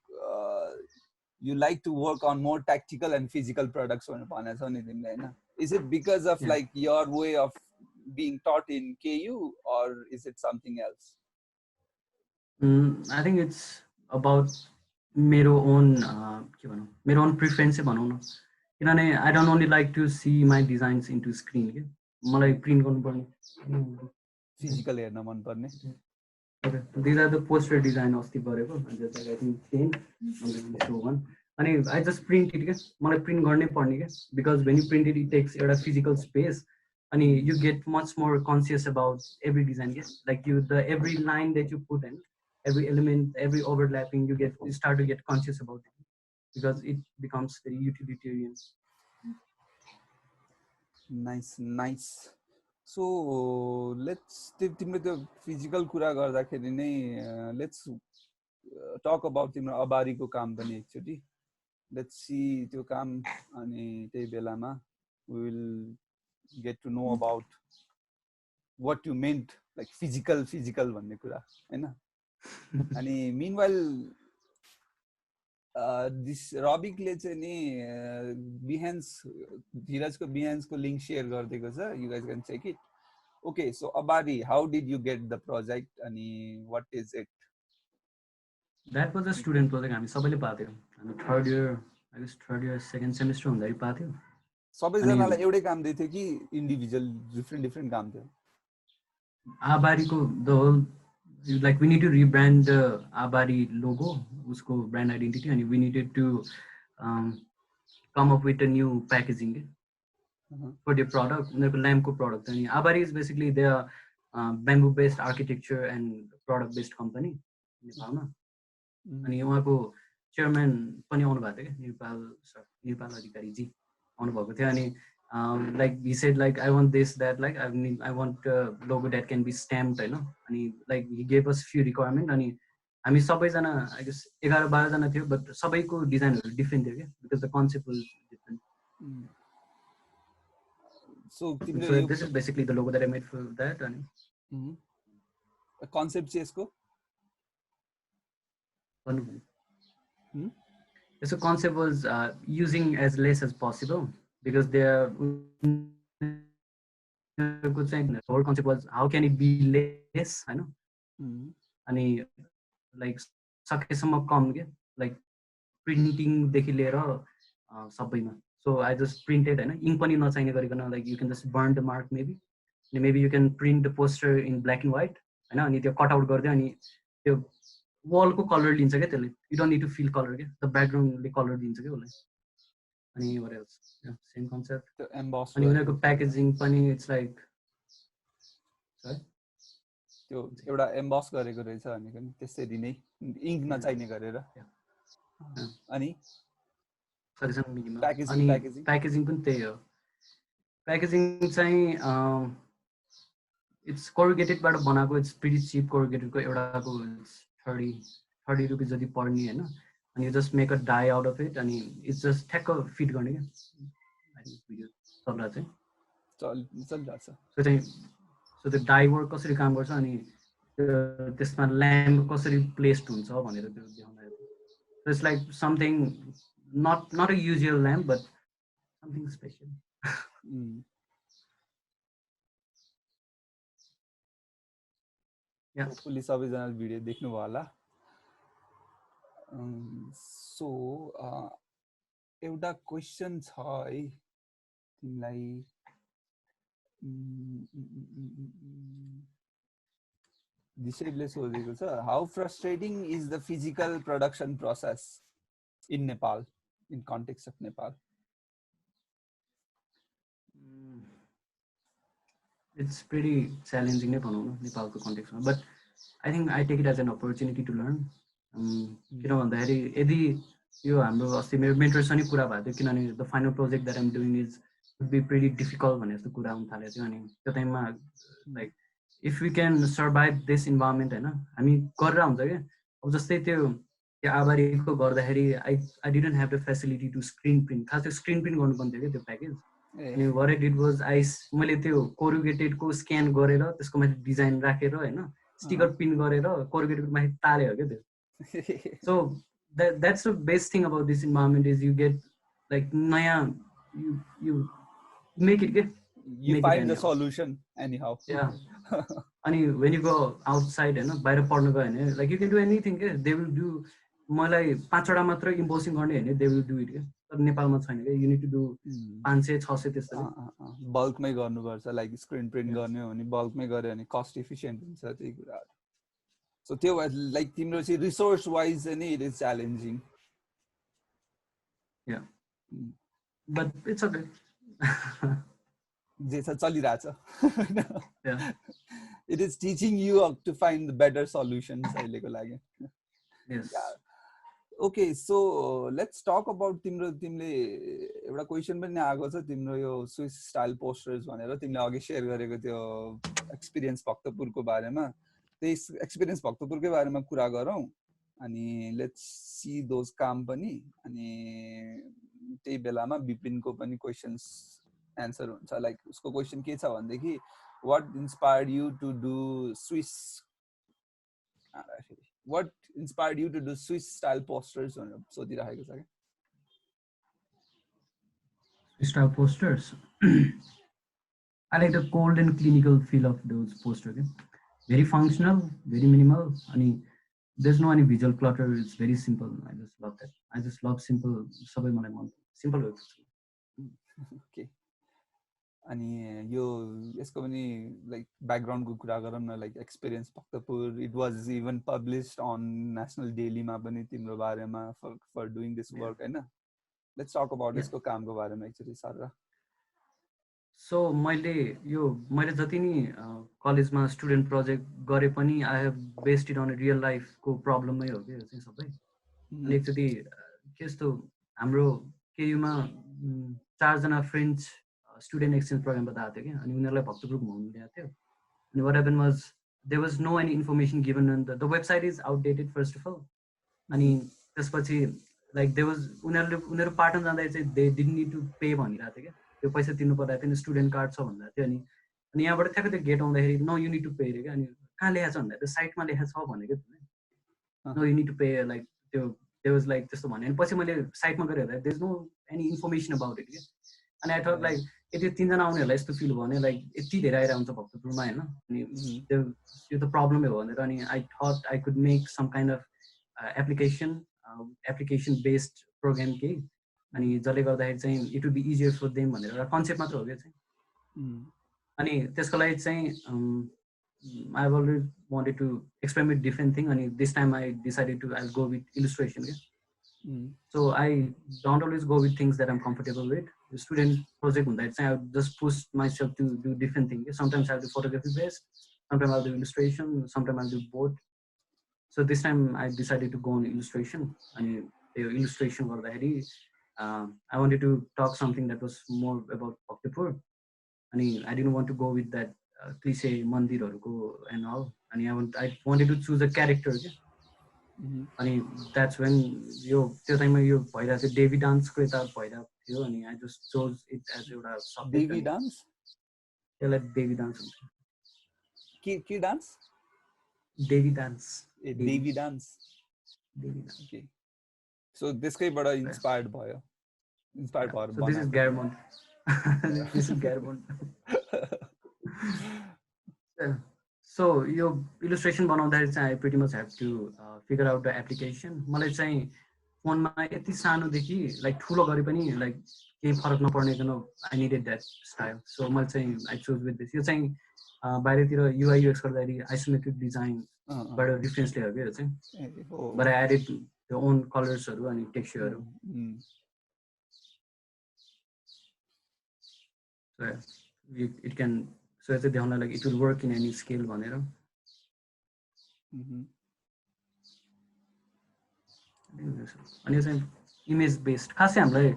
like to work on more tactical and physical products भनेको छौ नि तिमीले हैन. Is it because of like your way of being taught in KU or is it something else? I think it's about मेरो own के भनौं मेरो own preference भनौं न. किनभने I don't only like to see my designs into screen के मलाई print गर्नुपर्ने फिजिकल हेर्न मन पर्ने. Okay, these are the poster design अस्ति गरेको and just like I think 10 so one अनि I just print it के मलाई प्रिन्ट गर्नै पर्ने के because when you print it it takes एउटा physical space and you get much more conscious about every design के like every line that you put in every element every overlapping you start to get conscious about it because it becomes very utilitarian. Nice. So let's तिम्रो त्यो physical कुरा गर्दाखेरि नै let's talk about तिम्रो अबारीको काम पनि एकचोटि लेट्स सी त्यो काम अनि त्यही बेलामा we will get to know about what you meant like physical भन्ने कुरा हैन अनि meanwhile this रबिकले चाहिँ नि बिहान्स धीरजको बिहान्सको लिंक शेयर गरिदिएको छ you guys can check it okay so Abari how did you get the project अनि what is it that was a student project हामी सबैले पाथ्यौ हामी थर्ड इयर सेकेन्ड सेमेस्टर हुँदाखेरि पाथ्यौ सबैजनालाई एउटै काम दिएको थियो कि इन्डिभिजुअल डिफरेन्ट काम थियो Abari-ko the whole like we need to rebrand the Abari logo, usko brand identity, and we needed to come up with a new packaging for the product. Lamco product. And Abari is basically their bamboo-based architecture and product-based company. Nepal, and उहाँको chairman पनि आउनु भएको थियो के नेपाल अधिकारी जी आउनु भएको थियो अनि like he said like I want this that like I want a logo that can be stamped and like he gave us few requirement and हामी सबैजना I guess 11-12 जना थियो but सबैको डिजाइनहरु डिफरेन्ट थियो के because the concept was different so this is basically the logo that I made for that and concept चाहिँ यसको so concept was using as less as possible because their whole concept was how can it be less I know and like सकेसम्म कम के like printing देखि लिएर सबैमा so I just printed हैन ink पनि नचाहिने गरिकन like you can just burn the mark maybe you can print the poster in black and white हैन अनि त्यो कट आउट गर्दै अनि त्यो wall को कलर लिन्छ के त्यसले you don't need to fill color के the background ले कलर दिन्छ के उसलाई अनि what else yeah same concept the emboss अनि उनीहरुको packaging पनि it's like sorry त्यो एउटा emboss गरेको रहेछ भनेको नि त्यसरी नै ink नचाहिने गरेर अनि सजेसन मिनिमम packaging पनि त्यही हो packaging चाहिँ it's corrugated बाट बनाएको it's pretty cheap corrugated को एउटाको 30 रुपैयाँ जति पर्ने हैन and you just make a die out of it and it's just ठ्याक्क फिट गर्ने के भिडियो सबला चाहिँ चलिरहेछ so the die work कसरी काम गर्छ अनि त्यसमा ल्याम्प कसरी प्लेस्ड हुन्छ भनेर त्यो देखाउन so it's like something not a usual lamp but something special yeah hopefully सबैजनाले भिडियो देख्नु भयो होला so एउटा क्वेशन छ है तिमीलाई दिशेले सोधेको छ how frustrating is the physical production process in Nepal in context of Nepal it's pretty challenging भनौं न नेपालको कन्टेक्स्टमा but I think I take it as an opportunity to learn किन भन्दाखेरि यदि यो हाम्रो अस्ति मेरो मेन्टरसँग नि कुरा भएको थियो किनभने the final project that I'm doing is would be pretty difficult भन्ने जस्तो कुरा आउन थालेको थियो अनि त्यो टाइममा like if we can survive this environment हैन हामी गरेर हुन्छ के अब जस्तै त्यो आबारीको गर्दाखेरि I didn't have the facility to screen print खास त्यो screen print गर्नु पर्ने थियो के त्यो प्याकेज अनि what I did was मैले त्यो corrugated को स्क्यान गरेर त्यसको माथि डिजाइन राखेर हैन स्टिकर पिन गरेर corrugated को माथि ताले हो के त्यो so that's the best thing about this environment is you get like naya you make it get you find the solution anyhow yeah and when you go outside and बाहिर पढ्न गयो भने like you can do anything they will do मलाई 5 वटा मात्र इम्पोजिङ गर्ने हैन they will do it तर नेपालमा छैन के you need to do 500 600 त्यस्तो बल्कमै गर्नुपर्छ लाइक स्क्रिन प्रिन्ट गर्ने हो भने बल्कमै गर्यो भने कस्ट एफिसिएन्ट हुन्छ त्यही कुरा so त्यो लाइक तिम्रो चाहिँ रिसोर्स वाइज नि it is challenging yeah but it's okay जे छ चलिरहेछ it is teaching you to find the better solutions अहिलेको लागि yes okay so let's talk about तिमीले एउटा क्वेशन पनि आएको छ तिम्रो यो स्विस स्टाइल पोस्टर्स भनेर तिमीले अघि शेयर गरेको त्यो एक्सपिरियन्स भक्तपुरको बारेमा त्यही एक्सपिरियन्स भक्तपुरकै बारेमा कुरा गरौँ अनि लेट्स सी दोज काम पनि अनि त्यही बेलामा विपिनको पनि क्वेशन्स एन्सर हुन्छ लाइक उसको क्वेशन के छ भनेदेखि what inspired you to do Swiss what inspired you to do Swiss style posters भनेर सोधिरहेको छ क्या style posters. I like the cold and clinical feel of those posters. Okay? Very functional, very minimal. There's no any visual clutter. It's very simple. I just love that. I just love simple. Simple way. Okay. अनि यो यसको पनि like ब्याकग्राउन्डको कुरा गरौँ न like experience Bhaktapur it was even published on national डेलीमा पनि तिम्रो बारेमा फर डुइङ दिस वर्क हैन लेट्स टक अबाउट यसको कामको बारेमा एकचोटि सर सो मैले जति नि कलेजमा स्टुडेन्ट प्रोजेक्ट गरे पनि I have based it on real लाइफको प्रब्लममै हो कि यो चाहिँ सबै अनि एकचोटि के यस्तो हाम्रो केयुमा 4 जना फ्रेन्च स्टुडेन्ट एक्सचेन्ज प्रोग्रामबाट आएको थियो कि अनि उनीहरूलाई भक्तपुर घुमाउनु ल्याएको थियो अनि what happen was there was no any information given on the website is outdated first of all अनि त्यसपछि लाइक देयर वाज उनीहरू पाटन जाँदाखेरि चाहिँ they didn't need to pay भनिरहेको थियो क्या त्यो पैसा तिर्नु पर्दाखेरि थियो स्टुडेन्ट कार्ड छ भन्दा थियो अनि यहाँबाट ठ्याक्कै त्यो गेट आउँदाखेरि no you need to pay अरे क्या अनि कहाँ लेखेको छ भन्दा त्यो साइटमा लेखेको छ भनेको थियो no you need to pay like त्यो देयर वाज लाइक त्यस्तो भन्यो अनि पछि मैले साइटमा गएर हेर्दा there is no any information about it क्या अनि आई थट लाइक यदि 3 जना आउनेहरूलाई यस्तो फिल भयो भने लाइक यति धेरै आइरहेको हुन्छ भक्तपुरमा होइन अनि त्यो त प्रब्लमै हो भनेर अनि I thought I could make some kind of application based program केही अनि जसले गर्दाखेरि चाहिँ it would be easier for them भनेर एउटा कन्सेप्ट मात्र हो क्या चाहिँ अनि त्यसको लागि चाहिँ I have already wanted to experiment different thing अनि this time I decided to I go with illustration क्या So I don't always go with things that I'm comfortable with. The student project hunदाखेरि चाहिँ I would just push myself to do different things. Sometimes I'll do photography based, sometimes I'll do illustration, sometimes I'll do both. So this time I decided to go on illustration. And the illustration गर्दाखेरि I wanted to talk something that was more about Bhaktapur. And I didn't want to go with that cliche mandirहरूको and all. And I wanted to choose a character. अनि that's when त्यो टाइममा यो भइरहेको थियो डेभी डान्सको यता भइरहेको थियो अनि I just chose it as एउटा डेभी डान्स त्यसलाई डेभी डान्स हुन्छ के dance Devi dance okay so त्यसकैबाट इन्स्पायर्ड भएर दिस इज ग्यारमोन्ट सो यो इलिस्ट्रेसन बनाउँदाखेरि चाहिँ I pretty much have to figure out the application मलाई चाहिँ फोनमा यति सानोदेखि लाइक ठुलो गरे पनि लाइक केही फरक नपर्नेकन I needed that style so मैले चाहिँ आई चुज विथ दिस यो चाहिँ बाहिरतिर युआई युएक्स गर्दाखेरि आइसोमेट्रिक डिजाइनबाट रिफरेन्स लिएर क्या यो चाहिँ बट आई एडेड त्यो ओन कलर्सहरू अनि टेक्स्चरहरू इट क्यान सो चाहिँ देखाउन like it will work in any scale भनेर अनि यो चाहिँ इमेज बेस्ड खासै हामीलाई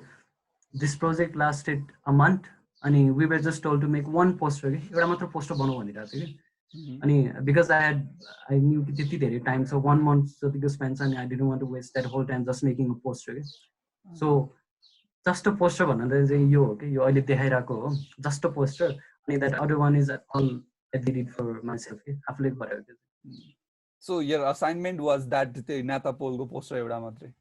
this project lasted a month अनि we were just told to make one poster कि एउटा मात्र पोस्टर बनाऊ भनिरहेको थियो कि अनि बिकज आई न्यू कि त्यति धेरै टाइम छ 1 month जतिको स्पेन्ड छ अनि I didn't want to waste that whole time just making a poster कि सो जस्ट अ पोस्टर भन्दा चाहिँ यो हो कि यो अहिले देखाइरहेको हो जस्ट अ पोस्टर अनि that other one is all I did it for myself कि आफूले गरेको so your assignment was that त्यो नाता पोलको पोस्टर एउटा मात्रै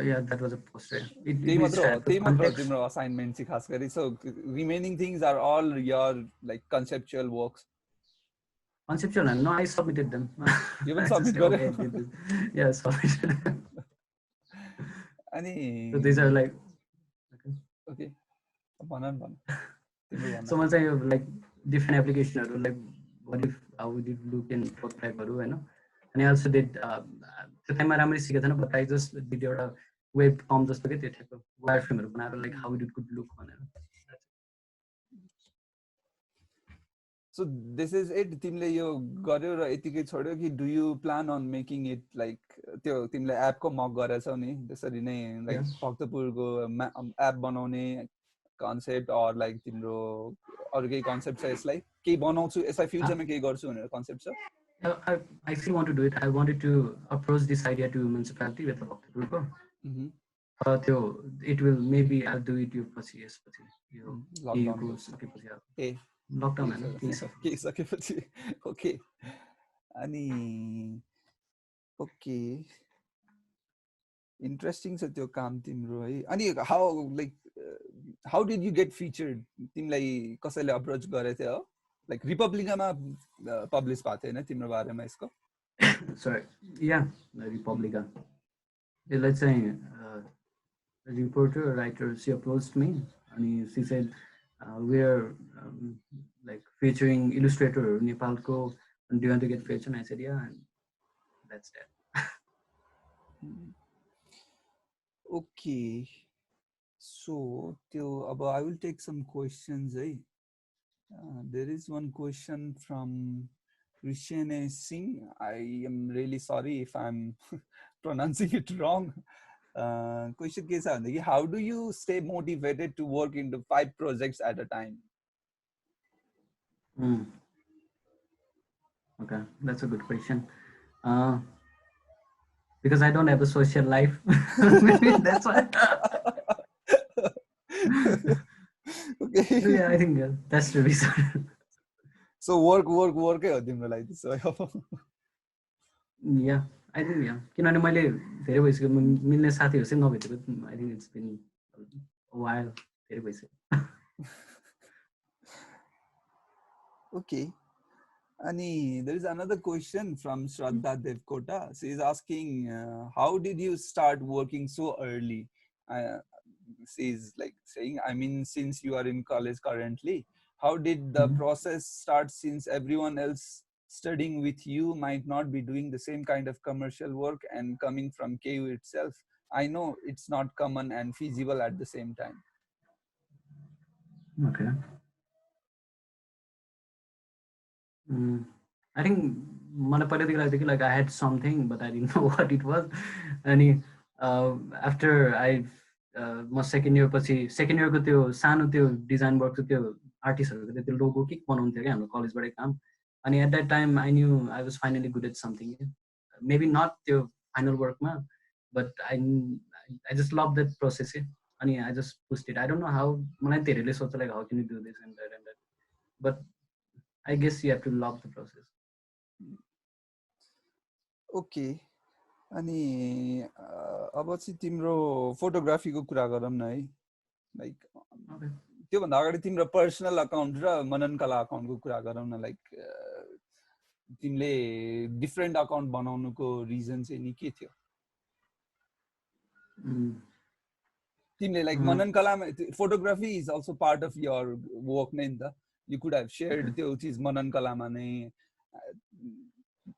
yeah that was a poster त्यही मात्र तिम्रो असाइनमेन्ट चाहिँ खास गरी so remaining things are all your like conceptual works conceptual and no I submitted them you even submit gare yeah submitted ani so these are like okay so I say like different application like what if how would it look in prototype haru हैन and I also did त्यो टाइममा राम्ररी सिकेको थिएन but I just did एउटा web form जस्तो के त्यो ठ्याक्क वायर फ्रेमहरु बनाएर like how it could look भनेर So this is it. तिमीले यो गर्यो र यतिकै छोड्यो कि do you plan on making it like त्यो तिमीले एप को मक गरेछौ नि त्यसरी नै लाइक भक्तपुरको एप बनाउने कन्सेप्ट अर लाइक तिम्रो अरु केही कन्सेप्ट छ यसलाई केही बनाउँछु यसलाई फ्युचरमा केही गर्छु भनेर कन्सेप्ट छ I actually want to do it. I wanted to approach this idea to municipality with a Bhaktapurko. It will maybe I'll do it यो पछि यसपछि यो केयुको सकेपछि ए लकडाउन हैन केही सकेपछि ओके अनि ओके इन्ट्रेस्टिङ छ त्यो काम तिम्रो है अनि how did you get featured तिमीलाई कसैले अप्रोच गरेको थियो लाइक रिपब्लिकामा पब्लिस भएको थियो हैन तिम्रो बारेमा यसको सरी या रिपब्लिका यसलाई चाहिँ reporter writer she approached me and she said we are like featuring illustrator Nepal ko and do you want to get featured? I said yeah, and that's that. Okay, so I will take some questions. There is one question from Rishene Singh. I am really sorry if I'm pronouncing it wrong. Question ke sa how do you stay motivated to work into 5 projects at a time? Okay, that's a good question. Because I don't have a social life. Maybe that's why. Okay. Yeah, I think that's the reason. So work है तिम्रो लागि त्यसो Yeah, I think yeah. किनभने मैले धेरै भइसक्यो मिल्ने साथीहरु चाहिँ नभेटेको I think it's been a while धेरै भइसक्यो. Okay. Ani, there is another question from Shraddha Devkota. She is asking, how did you start working so early? She is like saying, I mean, since you are in college currently, how did the process start since everyone else studying with you might not be doing the same kind of commercial work and coming from KU itself? I know it's not common and feasible at the same time. Okay. I think मलाई पहिलेदेखि लाग्थ्यो कि like I had something but I didn't know what it was. अनि after I म second year पछि second इयरको त्यो सानो त्यो डिजाइन वर्कको त्यो आर्टिस्टहरुको त्यो लोगो के बनाउनु थियो कि हाम्रो कलेजबाटै काम अनि at that time I knew I was finally good at something maybe not त्यो फाइनल वर्कमा but I just love that process अनि I just pushed it I don't know how मलाई धेरैले सोध्छ like how can you do this and that but I guess you have to love the process. Okay. अनि अब चाहिँ तिम्रो फोटोग्राफीको कुरा गरौँ न है लाइक त्योभन्दा अगाडि तिम्रो पर्सनल अकाउन्ट र मनन कला अकाउन्टको कुरा गरौँ न लाइक तिमीले डिफरेन्ट अकाउन्ट बनाउनुको रिजन चाहिँ नि के थियो तिमीले लाइक मनन कलामा photography is also part of your work नै नि त you could have shared त्यो चीज मनन कलामा नै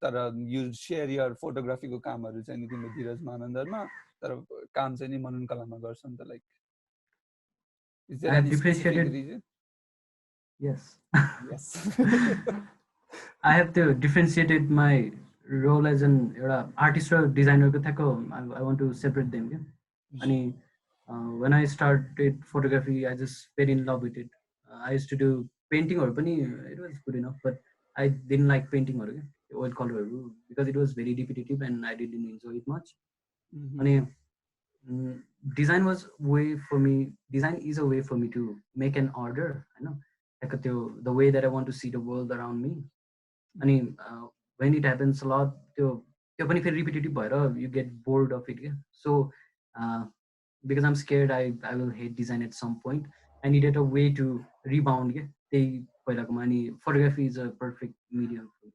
तर you share your photography को कामहरु चाहिँ नि तिम्रो धीरज मानन्दरमा तर काम चाहिँ नि मनन कलामा गर्छ नि त like is there any specific reason? Yes. I have to differentiated my role as an artist or designer ko thako I want to separate them ani when I started photography I just fell in love with it. I used to do painting or it was good enough but I didn't like painting or oil color because it was very repetitive and I didn't enjoy it much. Design was way for me design is a way for me to make an order like the way that I want to see the world around me and when it happens a lot repetitive you get bored of it so because I'm scared I will hate design at some point. I needed a way to rebound photography is a perfect medium for me.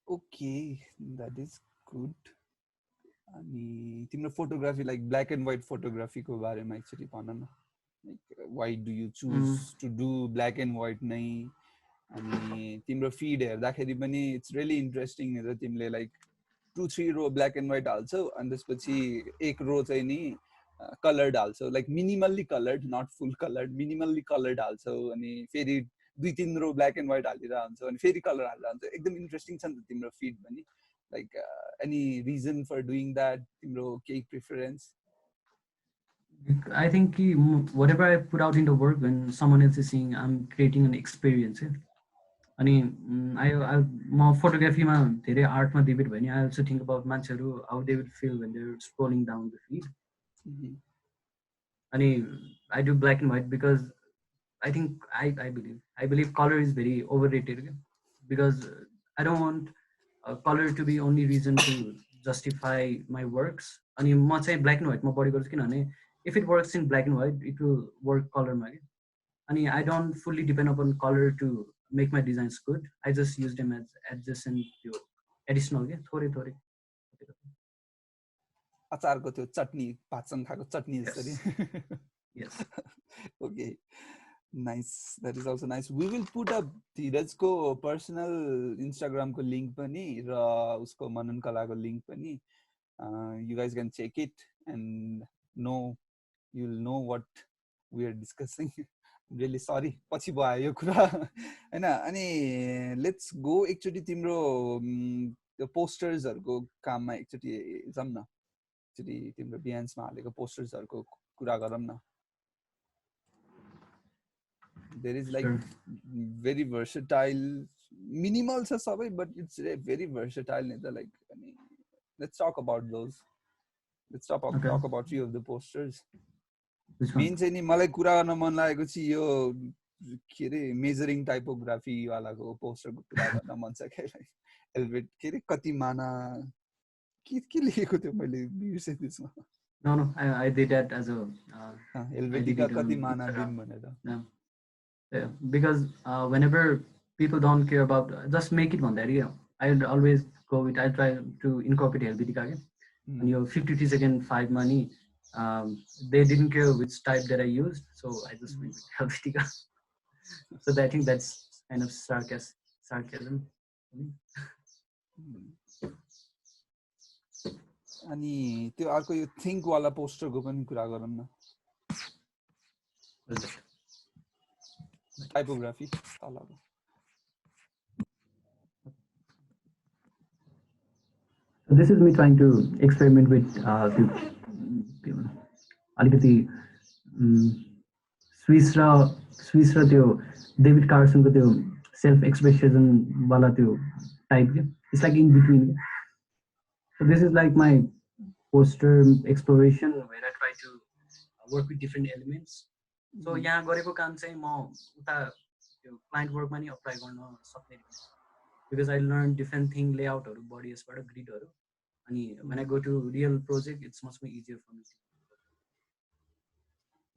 Okay, that is good. अनि तिम्रो photography like black and white photography को बारेमा actually भन न like why do you choose to do black and white नै अनि तिम्रो feed हेर्दाखेरि पनि इट्स रियली इन्ट्रेस्टिङ नि त तिमीले like 2-3 row black and white हाल्छौ अनि त्यसपछि एक रो चाहिँ नि कलर्ड हाल्छौ like minimally coloured not full coloured minimally coloured हाल्छौ अनि फेरि 2-3 रो ब्ल्याक एन्ड व्हाइट हालेर हाल्छौ अनि फेरि कलर हालेर हाल्छौ एकदम इन्ट्रेस्टिङ छ नि त तिम्रो फिड पनि like any reason for doing that timro cake preference? I think whatever I put out in the work, when someone else is seeing, I'm creating an experience. अनि म फोटोग्राफीमा धेरै आर्टमा डिबेट भयो नि आई अल्सो थिङ्क अबाउट मान्छेहरू how they will feel when they scrolling down the feed अनि I do black and white because I think I believe color is very overrated because I don't want color to be only reason to justify my works. अनि म चाहिँ black and व्हाइटमा बढी गर्छु किनभने if it works in black and white, it will work कलरमा के अनि I don't fully depend upon color to make my designs good. I just use them as adjacent त्यो additional के थोरै थोरै अचारको त्यो चटनी भातसँग खाएको चटनी जसरी yes okay nice, that is also nice. We will put up धीरजको पर्सनल इन्स्टाग्रामको लिंक पनि र उसको मनन कलाको लिंक पनि. You guys can check it and know, you'll know what we are discussing. Really sorry पछि भयो यो कुरा हैन. अनि लेट्स गो एकचोटी तिम्रो त्यो पोस्टर्सहरुको काममा एकचोटी जाम न. एकचोटी तिम्रो बिहान्समा हालेको पोस्टर्सहरुको कुरा गरौँ न. There is like very versatile, minimal छ सबै, but it's very versatile नि त. Like let's talk about those. Let's talk about few of the posters. Main चाहिँ नि मलाई कुरा गर्न मन लागेको चाहिँ यो के रे मेजरिङ टाइपोग्राफी वालाको पोस्टरको कुरा गर्न मन छ के. हेल्भेट के रे कति माना के लेखेको थियो मैले बिर्सेँ त्यसमा. No, I did that as a हेल्भेटिका कति माना दिन भनेर. Yeah, because whenever people don't care about, just make it one that, yeah. I'd always go with, I try to incorporate Helvetica again. And your 53 second 5 money, they didn't care which type that I used, so I just went with Helvetica. So I think that's kind of sarcasm. अनि त्यो अर्को यो think वाला पोस्टरको पनि कुरा गरौँ न. Typography तलको. This is me trying to experiment with अलिकति स्विस र त्यो डेभिड कार्सनको त्यो सेल्फ एक्सप्रेसन वाला त्यो टाइप के. It's like in between. So this is like my poster exploration where I try to work with different elements. So यहाँ गरेको काम चाहिँ म उता त्यो क्लाइन्ट वर्कमा नि अप्लाई गर्न सक्ने because I learned different thing layoutहरु बडी यसबाट ग्रिडहरु अनि when I go to real project it's much more easier for me.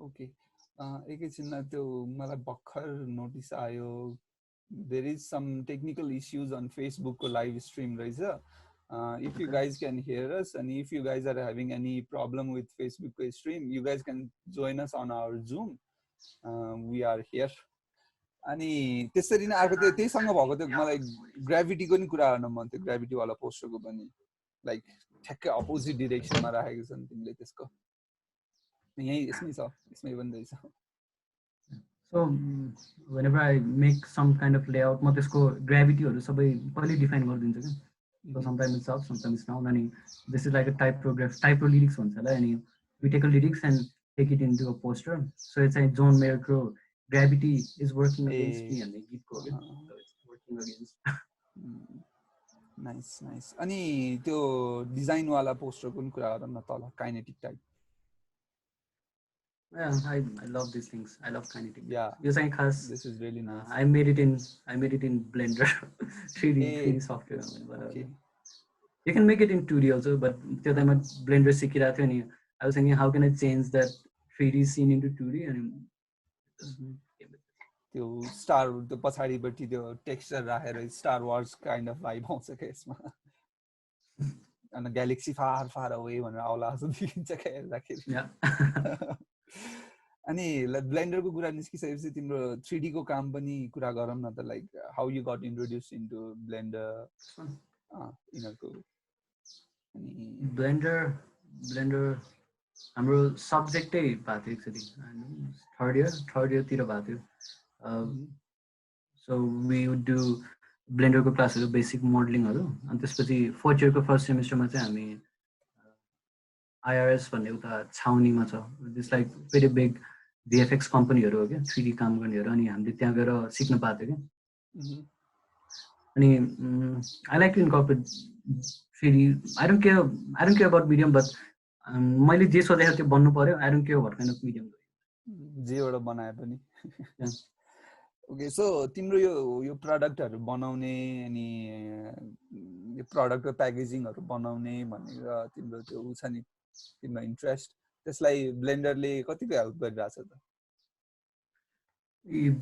Okay. एकैछिनमा त्यो मलाई भर्खर नोटिस आयो. There is some technical issues on Facebook को live stream रहेछ. If you guys can hear us and if you guys are having any problem with Facebook stream, you guys can join us on our Zoom. We are here. अनि त्यसरी नै आएको थियो त्यहीसँग भएको थियो. मलाई ग्राभिटीको नि कुरा गर्न मन थियो. ग्राभिटी वाला पोस्टरको पनि लाइक ठ्याक्कै अपोजिट डिरेक्सनमा राखेको छ नि तिमीले त्यसको. यही यसमै छ, यसमै बन्दैछ. So whenever I make some kind of layout म त्यसको ग्राभिटीहरु सबै पहिले डिफाइन गरिदिन्छु के. So sometimes it's up, sometimes it's down. And this is like a typo lyrics one, and we take a lyrics and take it into a poster. So it's like John Mayer gravity is working against me and they keep going. So it's working against. Nice. अनि त्यो design वाला पोस्टरको पनि कुरा गरौँ न तल kinetic type. Yeah, I love these things. I love kinetic. Yeah. You're saying khas. This is really nice. I made it in Blender, 3D software. Okay. You can make it in 2D also, but the time Blender सिकिरहेको थियो नि I was thinking how can I change that 3D scene into 2D and त्यो star त्यो पछाडीपट्टि त्यो texture राखेर star wars kind of vibe आउँछ के यसमा. अनि ग्यालेक्सी फार अवे भनेर आउला जस्तो देखिन्छ के हेर्दाखेरि. अनि ब्लेन्डरको कुरा निस्किसकेपछि तिम्रो 3D को काम पनि कुरा गरौँ न त. Like how you got introduce into Blender यिनीहरूको. अनि ब्लेन्डर हाम्रो सब्जेक्टै भएको थियो एक्चुअली थर्ड इयरतिर भएको थियो. So we would do ब्लेन्डरको क्लासहरु बेसिक मोडलिङहरु अनि त्यसपछि फोर्थ इयरको फर्स्ट सेमेस्टरमा चाहिँ हामी IRS भन्ने उता छाउनीमा छ, this like very big VFX कम्पनीहरू हो क्या 3D काम गर्नेहरू, अनि हामीले त्यहाँ गएर सिक्न पाएको थियो क्या। अनि I like to incorporate 3D, I don't care about medium, but मैले जे सोचेको त्यो बन्नु पर्यो, I don't care what kind of medium जेबाट बनाए पनि। ओके, सो तिम्रो यो प्रडक्टहरू बनाउने अनि यो प्रडक्टको प्याकेजिङहरू बनाउने भनेर तिम्रो त्यो उ छ नि, तिम्रो इन्ट्रेस्ट, त्यसलाई ब्लेन्डरले कतिको हेल्प गरिरहेछ त?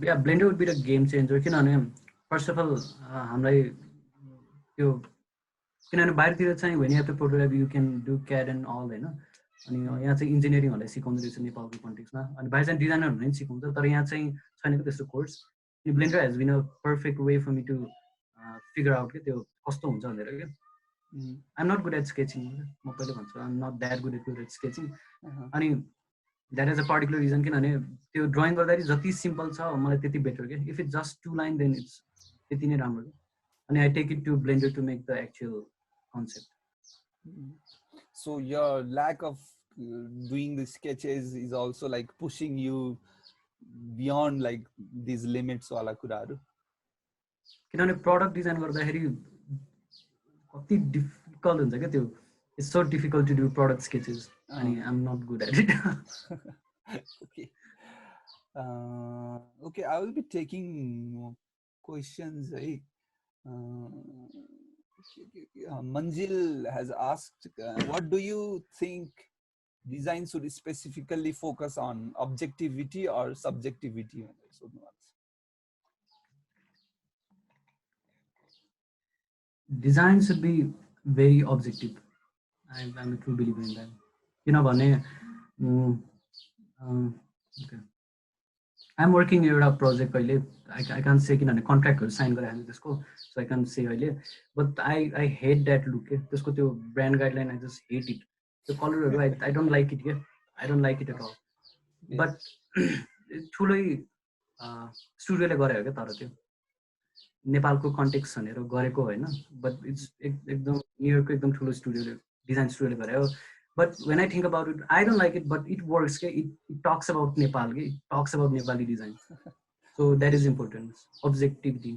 या Blender would be the game changer, किनभने फर्स्ट अफ अल हामीलाई त्यो, किनभने बाहिरतिर चाहिँ when you have to prototype you can do CAD and all होइन, अनि यहाँ चाहिँ इन्जिनियरिङहरूलाई सिकाउँदो रहेछ नेपालको कन्टेक्समा, अनि बाहिर चाहिँ डिजाइनरहरूले पनि सिकाउँछ, तर यहाँ चाहिँ छैन कि त्यस्तो कोर्स। अनि Blender has been a perfect way for me to figure out के त्यो कस्तो हुन्छ भनेर क्या। I am not good at sketching, म पहिले भन्छु I am not that good at sketching, अनि that is a particular reason, किनभने त्यो ड्रइङ गर्दाखेरि जति सिम्पल छ मलाई त्यति बेटर क्या। If it's just 2 line then it's त्यति नै राम्रो, अनि I take it to Blender to make the actual concept. So your lack of doing the sketches is also like pushing you beyond like these limits wala kuraharu? किनभने product design गर्दाखेरि कति difficult हुन्छ क्या त्यो, it's so difficult to do product sketches, अनि I am not good at it. Okay. Okay, I will be taking questions. Manjil has asked, what do you think design should specifically focus on, objectivity or subjectivity? Design should be very objective. I'm a true believer in that. किनभने okay, I'm working एउटा project अहिले, I can't say किनभने कन्ट्र्याक्टहरू sign गरेर हामी त्यसको, so I can't say अहिले, but I hate that look के, त्यसको त्यो brand guideline I just hate it, त्यो कलरहरू I don't like it के, I don't like it at all. But ठुलै स्टुडियोले गरे हो क्या, तर त्यो नेपालको कन्टेक्स्ट भनेर गरेको होइन, बट इट्स एकदम न्युयोर्कको एकदम ठुलो स्टुडियोले, डिजाइन स्टुडियोले गरे हो। But when I think about it, I don't like it, but it works. It talks about Nepal. It talks about Nepali design. So that is important. Objectivity.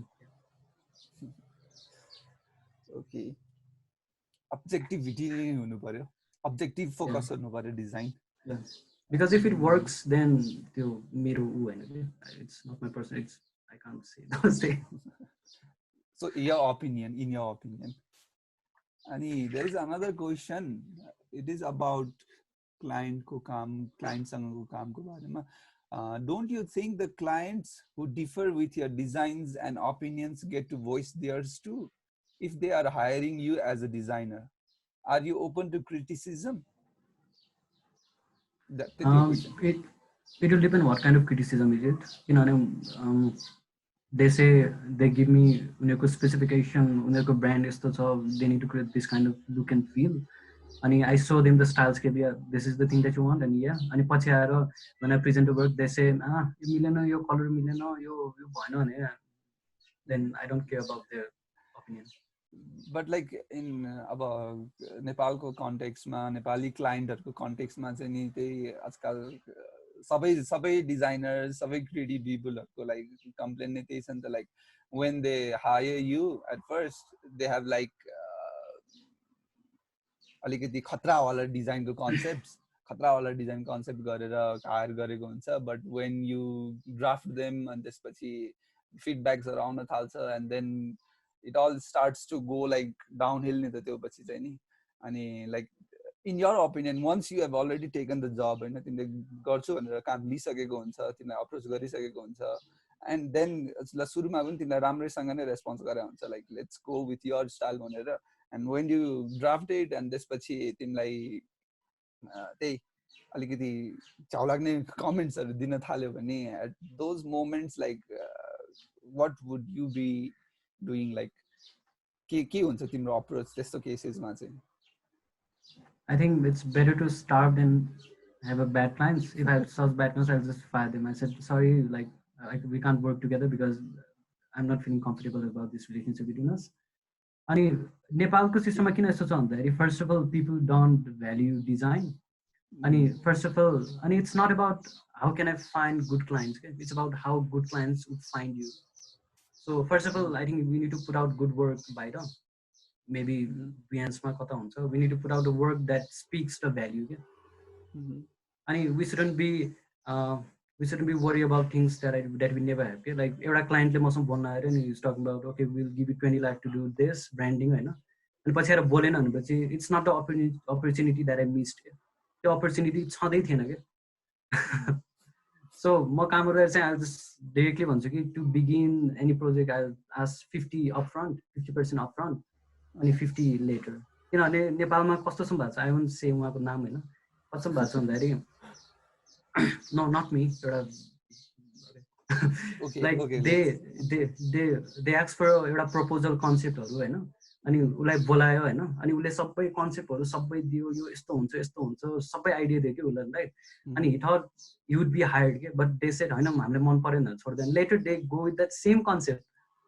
Okay. Objectivity हुनु पर्यो. Objective focus हुनु पर्यो design. Yeah. Because if it works, then त्यो मेरो उ हैन, it's not my personal. It's I can't say those things. So your opinion, in your opinion. And there is another question. It is about client ko kaam, client सँगको कामको बारेमा. Don't you think the clients who differ with your designs and opinions get to voice theirs too? If they are hiring you as a designer, are you open to criticism? It will depend what kind of criticism is it. You know, they say they give me उनीहरुको specification, उनीहरुको brand यस्तो छ, they need to create this kind of look and feel. And I show them the styles के, yeah, this is the thing that you want, and yeah, अनि पछि आएर when I present the work, they say यो मिलेन, यो colour मिलेन, यो भएन भने, then I don't care about their opinion. But like in अब नेपालको कन्टेक्स्टमा, नेपाली क्लाइन्टहरुको कन्टेक्स्टमा चाहिँ नि त्यही आजकल सबै डिजाइनर्स, सबै क्रिएटिभ पिपलहरुको लाइक कम्प्लेन नै त्यही छ नि त, like when they hire you at first they have like अलिकति खतरावाला डिजाइनको कन्सेप्ट्स, खतरावाला डिजाइन कन्सेप्ट गरेर हायर गरेको हुन्छ, but when you draft them and त्यसपछि फिडब्याक्सहरु आउन थाल्छ, and then it all starts to go like downhill नि त त्यो पछि चाहिँ नि. अनि like in your opinion, once you have already taken the job हैन, तिमीले गर्छु भनेर काम लिइसकेको हुन्छ, तिमीलाई अप्रोच गरिसकेको हुन्छ, and then सुरुमा पनि तिमीलाई राम्रैसँग नै रेस्पोन्स गरे हुन्छ, like let's go with your style भनेर, and when you draft it and त्यसपछि तिमीलाई त्यही अलिकति चाउ लाग्ने कमेन्ट्सहरु दिन थाल्यो भने, at those moments like what would you be doing? Like के हुन्छ तिम्रो अप्रोच त्यस्तो केसेसमा चाहिँ? I think it's better to start than have a bad clients. If I have such bad clients, I'll just fire them. I said, sorry, like we can't work together because I'm not feeling comfortable about this relationship between us. अनि नेपालको सिस्टममा किन यस्तो छ भन्दाखेरि first of all people don't value design अनि first of all अनि it's not about how can I find good clients के it's about how good clients would find you so first of all I think we need to put out good work बाहिर maybe बिहान्समा कता हुन्छ we need to put out the work that speaks the value के अनि we shouldn't be worry about things that we never have के like एउटा क्लाइन्टले मसँग भन्न आएर नि is talking about okay will give you 20 lakh to do this branding होइन अनि पछि आएर बोलेन भनेपछि it's not the opportunity that I missed त्यो अपर्च्युनिटी छँदै थिएन क्या सो म काम गरेर चाहिँ आई जस्ट डिरेक्टली भन्छु कि to begin any project I ask 50% upfront अनि 50 लेटर किनभने नेपालमा कस्तो भएको छ आई वन्ट से उहाँको नाम होइन कस्तो भएको छ भन्दाखेरि नो नट मी एउटा लाइक दे एक्स फर एउटा प्रपोजल कन्सेप्टहरू होइन अनि उसलाई बोलायो होइन अनि उसले सबै कन्सेप्टहरू सबै दियो यो यस्तो हुन्छ सबै आइडिया दियो कि उसलाई राइट अनि thought you would be hired के बट दे सेड होइन हामीले मन परेन छोड्दैन later they go with that same concept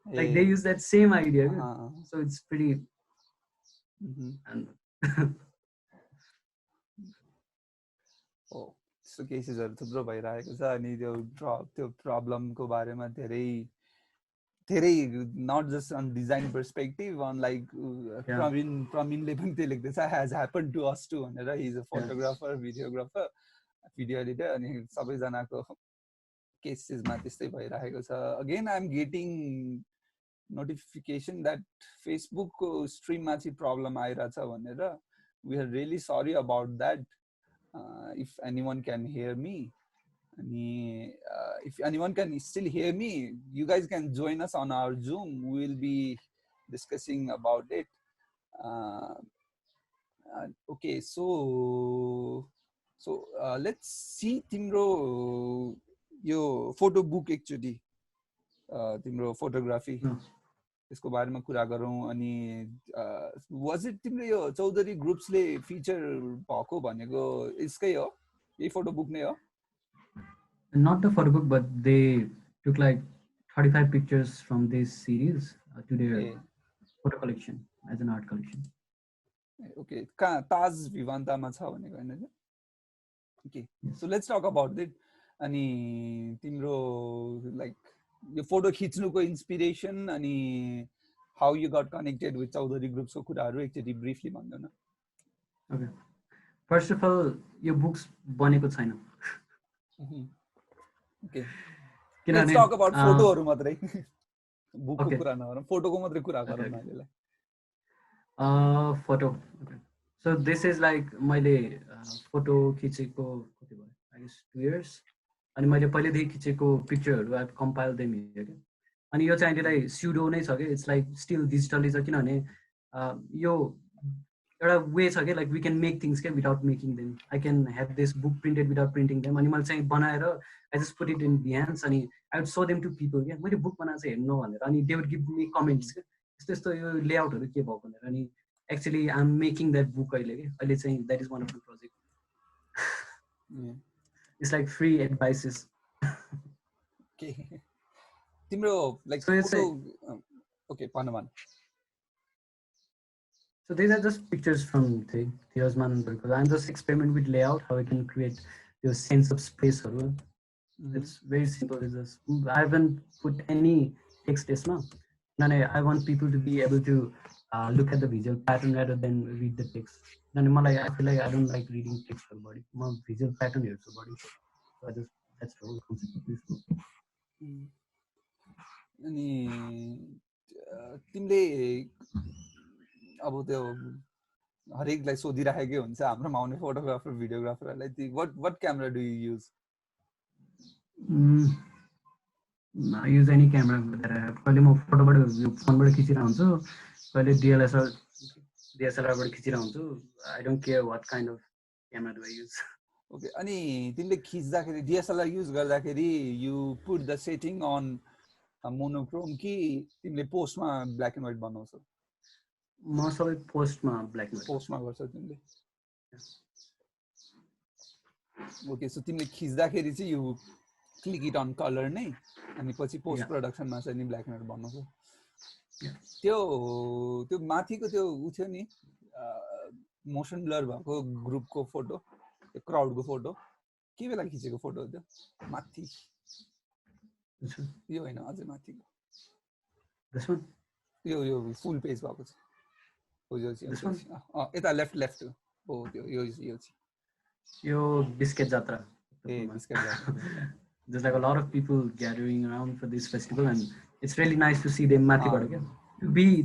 like they use that same idea के सो इट्स प्रिटी त्यस्तो केसेसहरू थुप्रो भइरहेको छ अनि त्यो प्रब्लमको बारेमा धेरै not just on design perspective on like प्रवीणले पनि त्यो लेख्दैछ has happen to us to भनेर he is a photographer videographer video editor अनि सबैजनाको केसेसमा त्यस्तै भइरहेको छ again I am getting notification that फेसबुकको स्ट्रिममा चाहिँ प्रब्लम आइरहेछ भनेर we are really sorry about that if anyone can hear me if anyone can still hear me you guys can join us on our Zoom we will be discussing about it okay so let's see तिम्रो यो photo book एकचोटि तिम्रो photography त्यसको बारेमा कुरा गरौँ अनि was it तिम्रो यो चौधरी ग्रुप्सले फिचर भएको भनेको यसकै हो यही फोटो बुक नै हो not the photo book but they took like 35 pictures from this series to their photo collection as an art collection okay कहाँ ताज भिवान्तामा छ भनेको हैन okay so let's talk about it अनि तिम्रो लाइक यो फोटो खिच्नुको इन्स्पिरेसन अनि how you got connected with Chaudhary ग्रुप्सको कुराहरू एकचोटि ब्रिफली भन्नु न ओके फर्स्ट अफ अल यो बुक्स बनेको छैन ओके लेट्स टक अबाउट फोटोहरू मात्रै बुकको कुरा नगरौँ फोटोको मात्रै कुरा गरौँ न अहिले photo okay so this is like मैले फोटो खिचेको कति भयो आई गेस 2 इयर्स अनि मैले पहिलेदेखि खिचेको पिक्चरहरू आई कम्पाइल देम हियर के अनि यो चाहिँ अहिलेलाई स्युडो नै छ कि इट्स लाइक स्टिल डिजिटली छ किनभने यो एउटा वे छ कि like we can make things के without making them I can have this book printed without printing them अनि मैले चाहिँ बनाएर I just put it in Behance अनि I would show them to people क्या मैले बुक बनाएर चाहिँ हेर्नु भनेर अनि they would give me comments क्या यस्तो यस्तो यो लेआउटहरू के भएको भनेर अनि actually I am making that book अहिले कि अहिले चाहिँ that is one of the project it's like free advices तिम्रो लाइक फोटो ओके भन So these are just pictures from Theo's man because I'm just experiment with layout, how I can create your sense of space. It's very simple. It's just, I haven't put any text now. And I want people to be able to look at the visual pattern rather than read the text. And I feel like I don't like reading text for body. My visual pattern here for body. So I just that's the whole concept of this book. अनि तिमीले अब त्यो हरेकलाई सोधिराखेकै हुन्छ हाम्रोमा आउने photographer भिडियोग्राफरहरूलाई what camera do you use? I use any camera that I have. कहिले म फोटोबाट फोनबाट खिचिरहेको हुन्छु कहिले DSLR-बाट खिचिरहेको हुन्छु I don't care what kind of camera do I use. Okay अनि तिमीले खिच्दाखेरि DSLR युज गर्दाखेरि you put the setting on monochrome कि तिमीले पोस्टमा ब्ल्याक एन्ड व्हाइट बनाउँछौ म सबै पोस्टमा ब्ल्याक एन्ड व्हाइट पोस्टमा गर्छौ तिमीले ओके सो तिमीले खिच्दाखेरि चाहिँ you click it on color नै अनि पछि पोस्ट प्रोडक्सनमा चाहिँ नि ब्ल्याक एन्ड व्हाइट बनाउँछौ त्यो त्यो माथिको त्यो उ थियो नि मोसन ब्लर भएको ग्रुपको फोटो, त्यो क्राउडको फोटो के बेला खिचेको फोटो हो त्यो? माथि यो होइन, अझै माथिको यो फुल पेज भएको छ हो, यो यता लेफ्ट हो त्यो, यो बिस्केट जात्रा. बिस्केट जात्रा. There's like a lot of people gathering around for this festival, and it's really nice to see them माथिबाट क्या.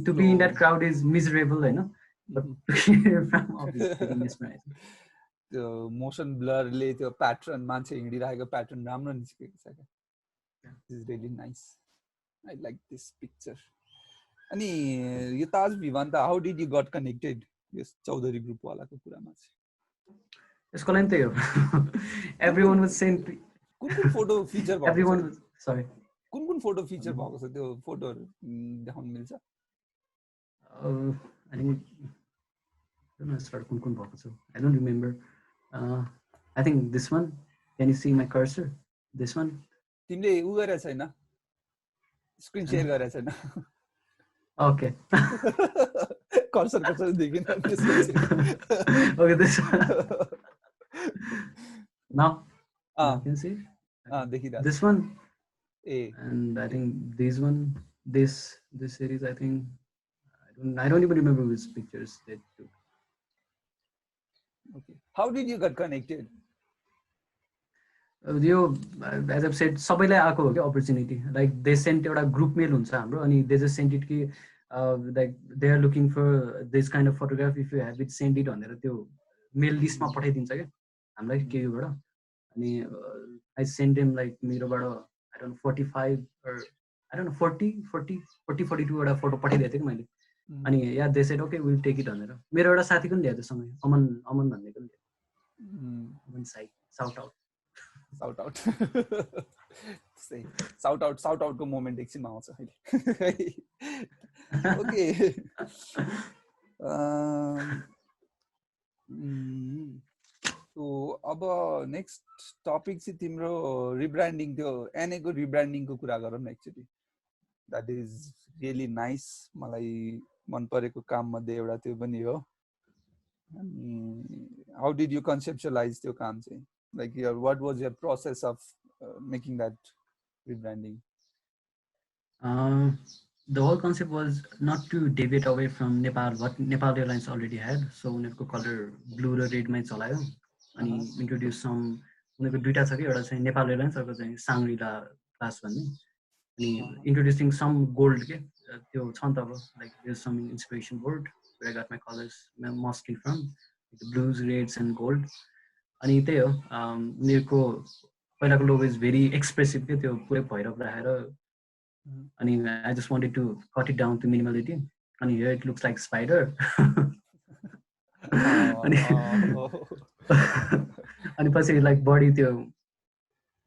To be in that crowd is miserable, हैन? But from office really mesmerizing. त्यो motion ब्लरले त्यो pattern, मान्छे हिँडिरहेको pattern राम्रो निस्केको छ क्या. This is really nice. I like this picture. अनि यो ताज भिवान्त, how did you got connected यस चौधरी ग्रुप वालाको कुरामा चाहिँ? यसको लागि त्यही हो. Everyone was saying कुन फोटो फिचर भएको? Everyone was sorry. कुन फोटो फिचर भएको छ? त्यो फोटोहरु देखाउन मिल्छ? I think I don't know कुन भएको छ. I don't remember. I think this one. Can you see my cursor? This one. तिमीले उ गरेछ हैन? स्क्रिन शेयर गरेछ हैन? Okay. कर्सर देखिन. Okay, this one. Now you can see. This one. And I think this one, this series, I think I don't even remember which pictures they took. Okay. How did you get connected? As I've said, सबैलाई आएको हो के opportunity. Like they sent एउटा group mail हुन्छ हाम्रो, अनि they just sent it कि like they are looking for this kind of photograph, if you have it send it भनेर त्यो मेल लिस्टमा पठाइदिन्छ क्या हामीलाई केयुबाट. अनि I sent them like मेरोबाट I don't know 45 or I don't know 42 वटा फोटो पठाइदिएको थिएँ कि मैले. अनि yeah, they said okay, we'll take it भनेर. मेरो एउटा साथीको नि ल्याएको सँगै, अमन भन्नेको नि ल्याएको. Aman Sai, shout out. Shout out को मोमेन्ट एकछिनमा आउँछ अहिले. ओके. सो अब नेक्स्ट टपिक चाहिँ तिम्रो रिब्रान्डिङ, त्यो एनएको रिब्रान्डिङको कुरा गरौँ न actually. That is really nice. मलाई मन परेको काम मध्ये एउटा त्यो पनि हो. हाउ डिड यु कन्सेप्चुअलाइज त्यो काम चाहिँ? Like what was your process of making that rebranding? The whole concept was not to deviate away from Nepal, what Nepal Airlines already had. So उनीहरुको color blue र red मै चलायो. अनि introduce some उनीहरुको दुईटा छ कि, एउटा चाहिँ नेपाल एयरलाइन्स, अर्को चाहिँ साङ्ग्रिला क्लास भन्ने. अनि introducing some gold के त्यो छ नि त अब, like there's some inspiration board where I got my colors mostly from, like the blues, reds and gold. अनि त्यही हो, उनीहरुको पहिलाको लोगो इज भेरी एक्सप्रेसिभ के, त्यो पुरै भैरव राखेर. अनि I just wanted to cut it down to minimality. अनि here it looks like spider. अनि पछि लाइक बडी त्यो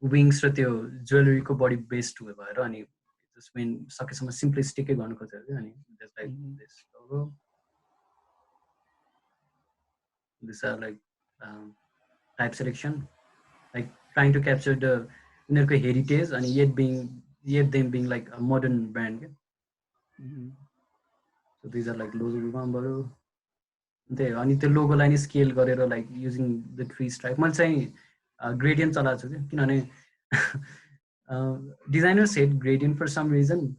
विङ्स र त्यो ज्वेलरीको बडी बेस्ड भएर अनि जस्ट मेन सकेसम्म सिम्प्लिस्टिकै गर्नु खोजेको थियो. अनि just like this logo, this are like type selection, like trying to capture the unerko heritage and yet them being like a modern brand. So these are like logo remember they अनि त्यो logo लाई नि scale गरेर like using the tree stripe. मैले चाहिँ gradient चलाएको छु के, किनभने designer shed gradient for some reason,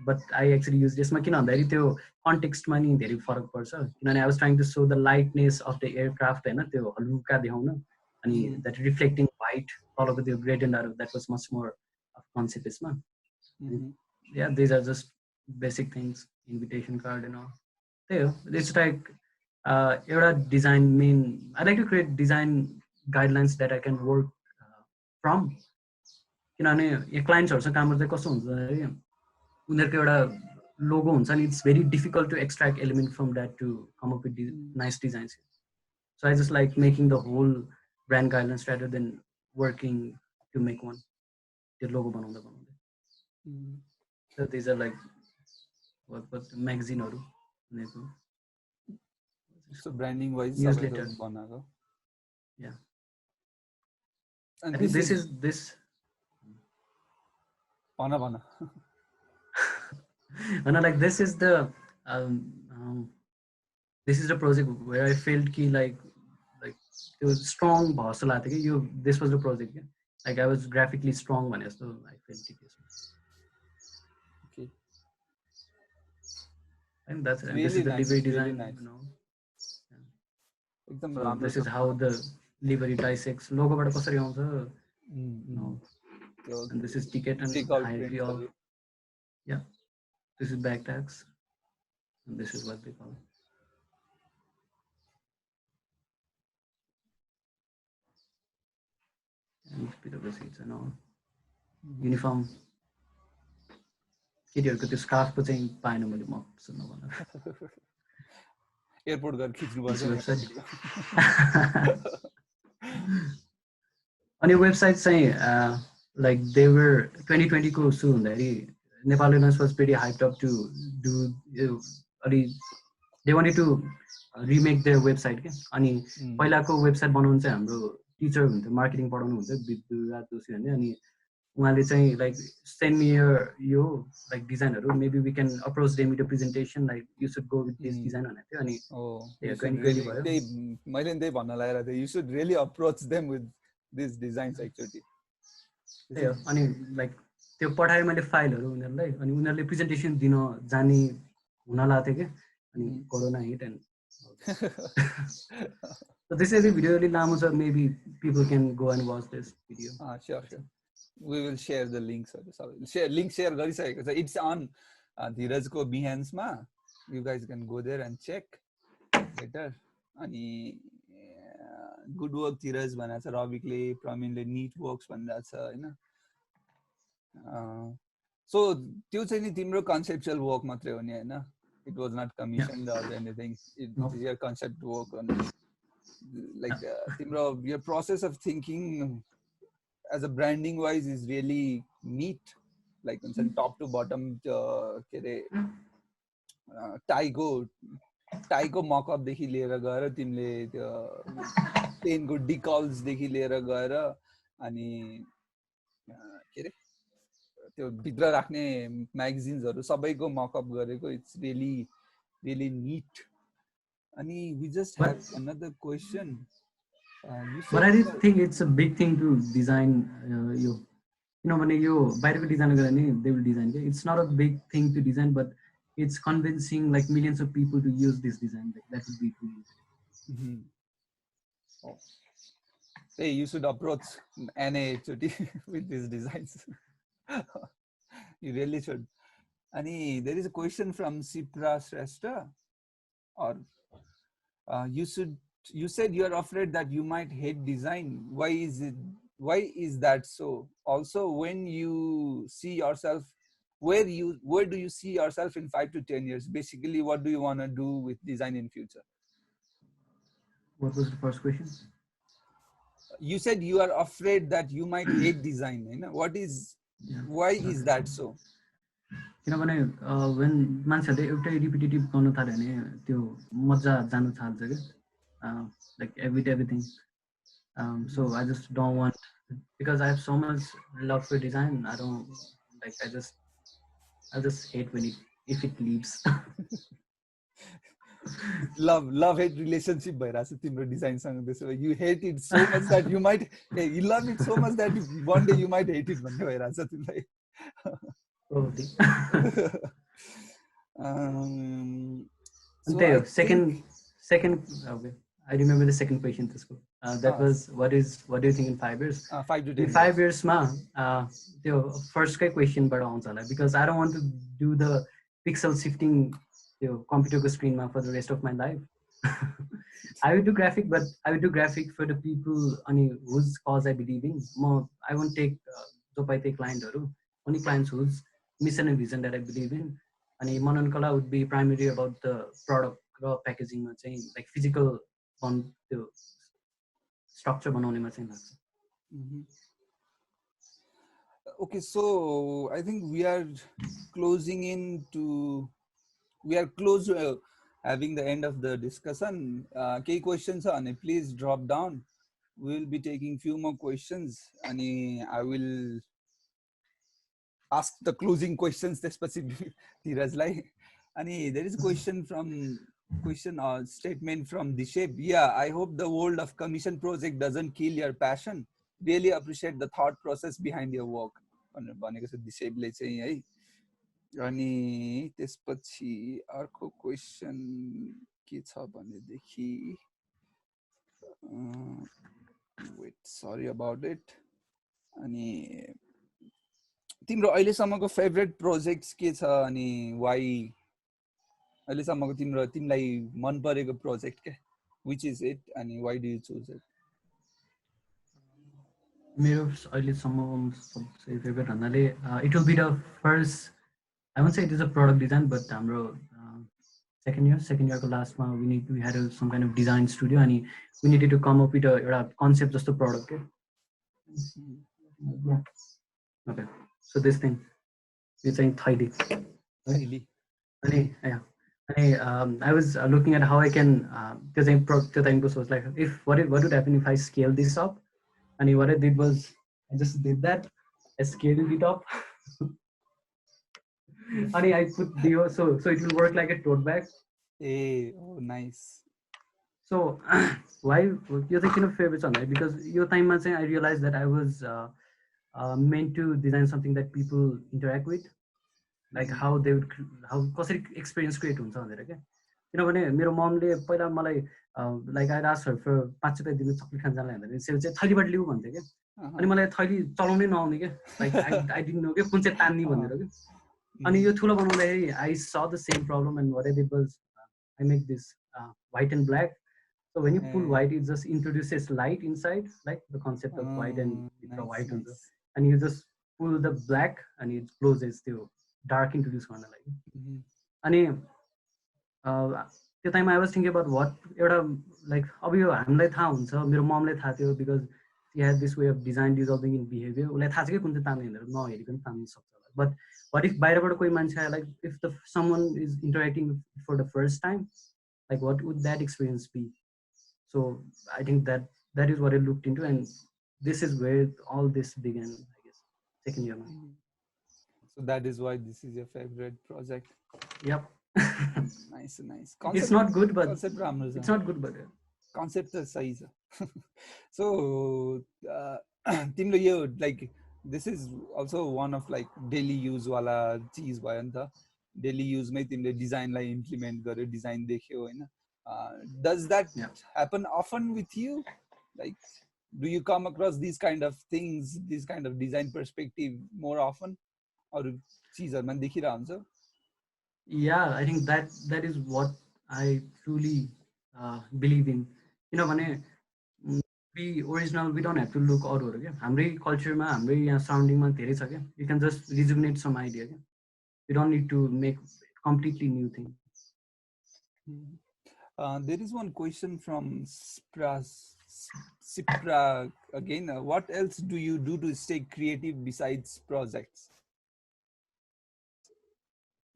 but I actually used यसमा किन भन्दाखेरि त्यो कन्टेक्स्टमा नि धेरै फरक पर्छ. किनभने I was trying to show the lightness of the aircraft हैन, त्यो हलुका देखाउन. अनि that reflecting white तलको त्यो gradient that was much more of concept यसमा. Yeah, these are just basic things, invitation card and all. त्यही हो, it's like एउटा design main, I like to create design guidelines that I can work from. किनभने यो क्लाइन्ट्सहरुसँग काम गर्दा कस्तो हुन्छ भने उनीहरुको एउटा लोगो हुन्छ नि, it's very difficult to extract element from that to come up with nice designs. So I just like making the whole brand guidelines rather than working to make one. The logo बनाउँदा. So these are like what magazine हरु उनीहरुको. So branding wise newsletter बनाएको. Yeah. And I think this is this Pana. And like um, um, this is the project where I felt ki like it was strong boss you this was the project yeah? Like I was graphically strong one so I felt it Okay. and that's It's and this is really the nice. livery It's really design nice. you know एकदम so राम्रो this छ is how the livery dissects logo बाट कसरी आउँछ no त्यो and this is ticket and take out hierarchy of प्रिन्ट्सहरु yeah this is back tags and this is what they call it. And bit of the seats and all uniform केटीहरुको त्यो स्कार्फको चाहिँ पाएन मैले म सुन्न भनेर एयरपोर्ट गएर खिच्नु पर्छ अनि वेबसाइट चाहिँ लाइक दे वर 2020 को सुरु हुँदाखेरि Nepal Airlines was pretty hyped up to do अलि they wanted to remake their website के अनि पहिलाको वेबसाइट बनाउनु चाहिँ हाम्रो टिचर हुन्थ्यो मार्केटिङ पढाउनु हुन्थ्यो विद्युराज जोशी भन्ने अनि उहाँले चाहिँ लाइक सेन्ड मी यो लाइक डिजाइनहरू maybe we can approach them with presentation like you should go with this design भनेको थियो अनि 2020 भयो मैले त्यही भन्न लागेको थिएँ you should really approach them with this designs actually त्यही हो अनि लाइक त्यो पठाएँ मैले फाइलहरू उनीहरूलाई अनि उनीहरूले प्रेजेन्टेसन दिन जाने हुन लाग्थ्यो क्या अनि कोरोना हिट एन्ड त्यसैले भिडियो अलि लामो छ maybe people can go and watch this video sure we will share the links link share गरिसकेको छ it's on धीरजको बिहान्समा you guys can go there and check later अनि good work धीरज भनेको छ रविकले प्रवीणले neat works भनिरहेको छ हैन so त्यो चाहिँ नि तिम्रो conceptual work मात्रै हो नि हैन it was not commissioned or anything it's your concept work on like timro your process of thinking as a branding wise is really neat like from top to bottom टाइको मकअप देखि लिएर गएर तिमीले त्यो पेनको decals देखि लिएर गएर अनि के रे त्यो भित्र राख्ने म्यागजिन्सहरु सबैको मकअप गरेको इट्स रियली रियली नीट अनि we just have another question but I think it's a big thing to design you know when you बाहिरको डिजाइन गरेर नि they will design it's not a big thing to design but it's convincing like millions of people to use this design that would be cool hey you should approach NA with these designs you really should and there is a question from Sipra Shrestha or you said you are afraid that you might hate design why is that so also when you see yourself where do you see yourself in 5 to 10 years basically what do you want to do with design in future what was the first question you said you are afraid that you might hate design what is why is that so किनभने when मान्छेले एउटै repetitive गर्न थाल्यो भने त्यो मजा जानु थाल्छ के like everything so I just don't want because I have so much love for design I don't like I just hate when if it leaves love hate relationship bhairachha timro design सँग त्यसो you hate it so much that you might you love it so much that one day you might hate it भन्ने भइराछ तिमीलाई probably so second okay I remember the second question that was what do you think in 5 years 5 to 10 in 5 years ma the first question bada auncha होला because I don't want to do the pixel shifting computer screen for the rest of my life I will do graphic but I will do graphic for the people whose cause I believe in I won't take jo pai client only clients whose mission and vision that I believe in and Manan Kala would be primarily about the product raw packaging like physical on the structure बनाउने मा चाहिँ लाग्छ okay so I think we are closing in to we are close to having the end of the discussion key questions are please drop down we will be taking few more questions and I will ask the closing questions त्यसपछि धीरजलाई. अनि there is a question or statement from Dishep. Yeah, I hope the world of commission project doesn't kill your passion. Really appreciate the thought process behind your work. भनेको छ दिशेपले चाहिँ है. अनि त्यसपछि अर्को question के छ भनेदेखि वेट सरी अबाउट इट. अनि तिम्रो अहिलेसम्मको फेभरेट प्रोजेक्ट्स के छ अनि वाइ अहिलेसम्मको तिमीलाई मन परेको प्रोजेक्ट के which is it and why do you choose it? मेरो अहिलेसम्म सबसे फेभरेट भन्नाले it will be the first, I won't say it is a product design, but हाम्रो second year को last मा we had some kind of design studio and we needed to come up with a concept जस्तो product के. Okay, so this thing यो चाहिँ थैली अनि yeah. I was looking at how I can त्यो टाइमको सोच like if what would happen if I scale this up, and what I did was I just did that, I scaled it up and I put the so it will work like a tote bag. Hey, oh nice. So why you're thinking of favorites on that? Because your time I realized that I was meant to design something that people interact with, like how they would कसरी experience create हुन्छ भनेर के. किनभने मेरो ममले पहिला मलाई like I'd ask her for 5 रुपैयाँ दिनु चक्लेट खान जानलाई भन्दा चाहिँ चाहिँ थैलीबाट लिऊ भन्थे के. अनि मलाई थैली चलाउनै नआउने के, like I didn't know के कुन चाहिँ तान्नी भनेर के. अनि यो ठुलो बनाउँदाखेरि I saw the same problem, and what I did was I make this white and black. So when you pull white, it just introduces light inside, like the concept of white and white on the, and you just pull the black and it closes to dark introduce गर्नलाई. अनि त्यो टाइममा I was thinking about what एउटा like अब यो हामीलाई थाहा हुन्छ, मेरो ममलाई थाहा थियो because she had this way of design dissolving in behavior. उसलाई थाहा छ कि कुन चाहिँ तान्ने भनेर नहेरिकन तान्न सक्छ. But what if बाहिरबाट कोही मान्छे like if someone is interacting for the first time, like what would that experience be? So I think that is what I looked into, and this is where all this began, I guess, second year. So that is why this is your favorite project. Yep. Nice. Concept, it's not good, but it's not good, but concept is sahi cha. So तिम्रो यो like this is also one of like daily use वाला चीज भयो नि त. Daily use मै तिमीले design लाई implement गर्यो, design देख्यो हैन. Does that happen often with you? Like, do you come across these kind of things, this kind of design perspective more often? Or चीजहरुमा देखिरा हुन्छ? Yeah, I think that is what I truly believe in. You know, भने we original, we don't have to look अरूहरु के. हाम्रै कल्चरमा, हाम्रै यहाँ सराउन्डिङमा धेरै छ के. You can just rejuvenate some idea के. You don't need to make completely new thing. There is one question from Sipra again. What else do you do to stay creative besides projects?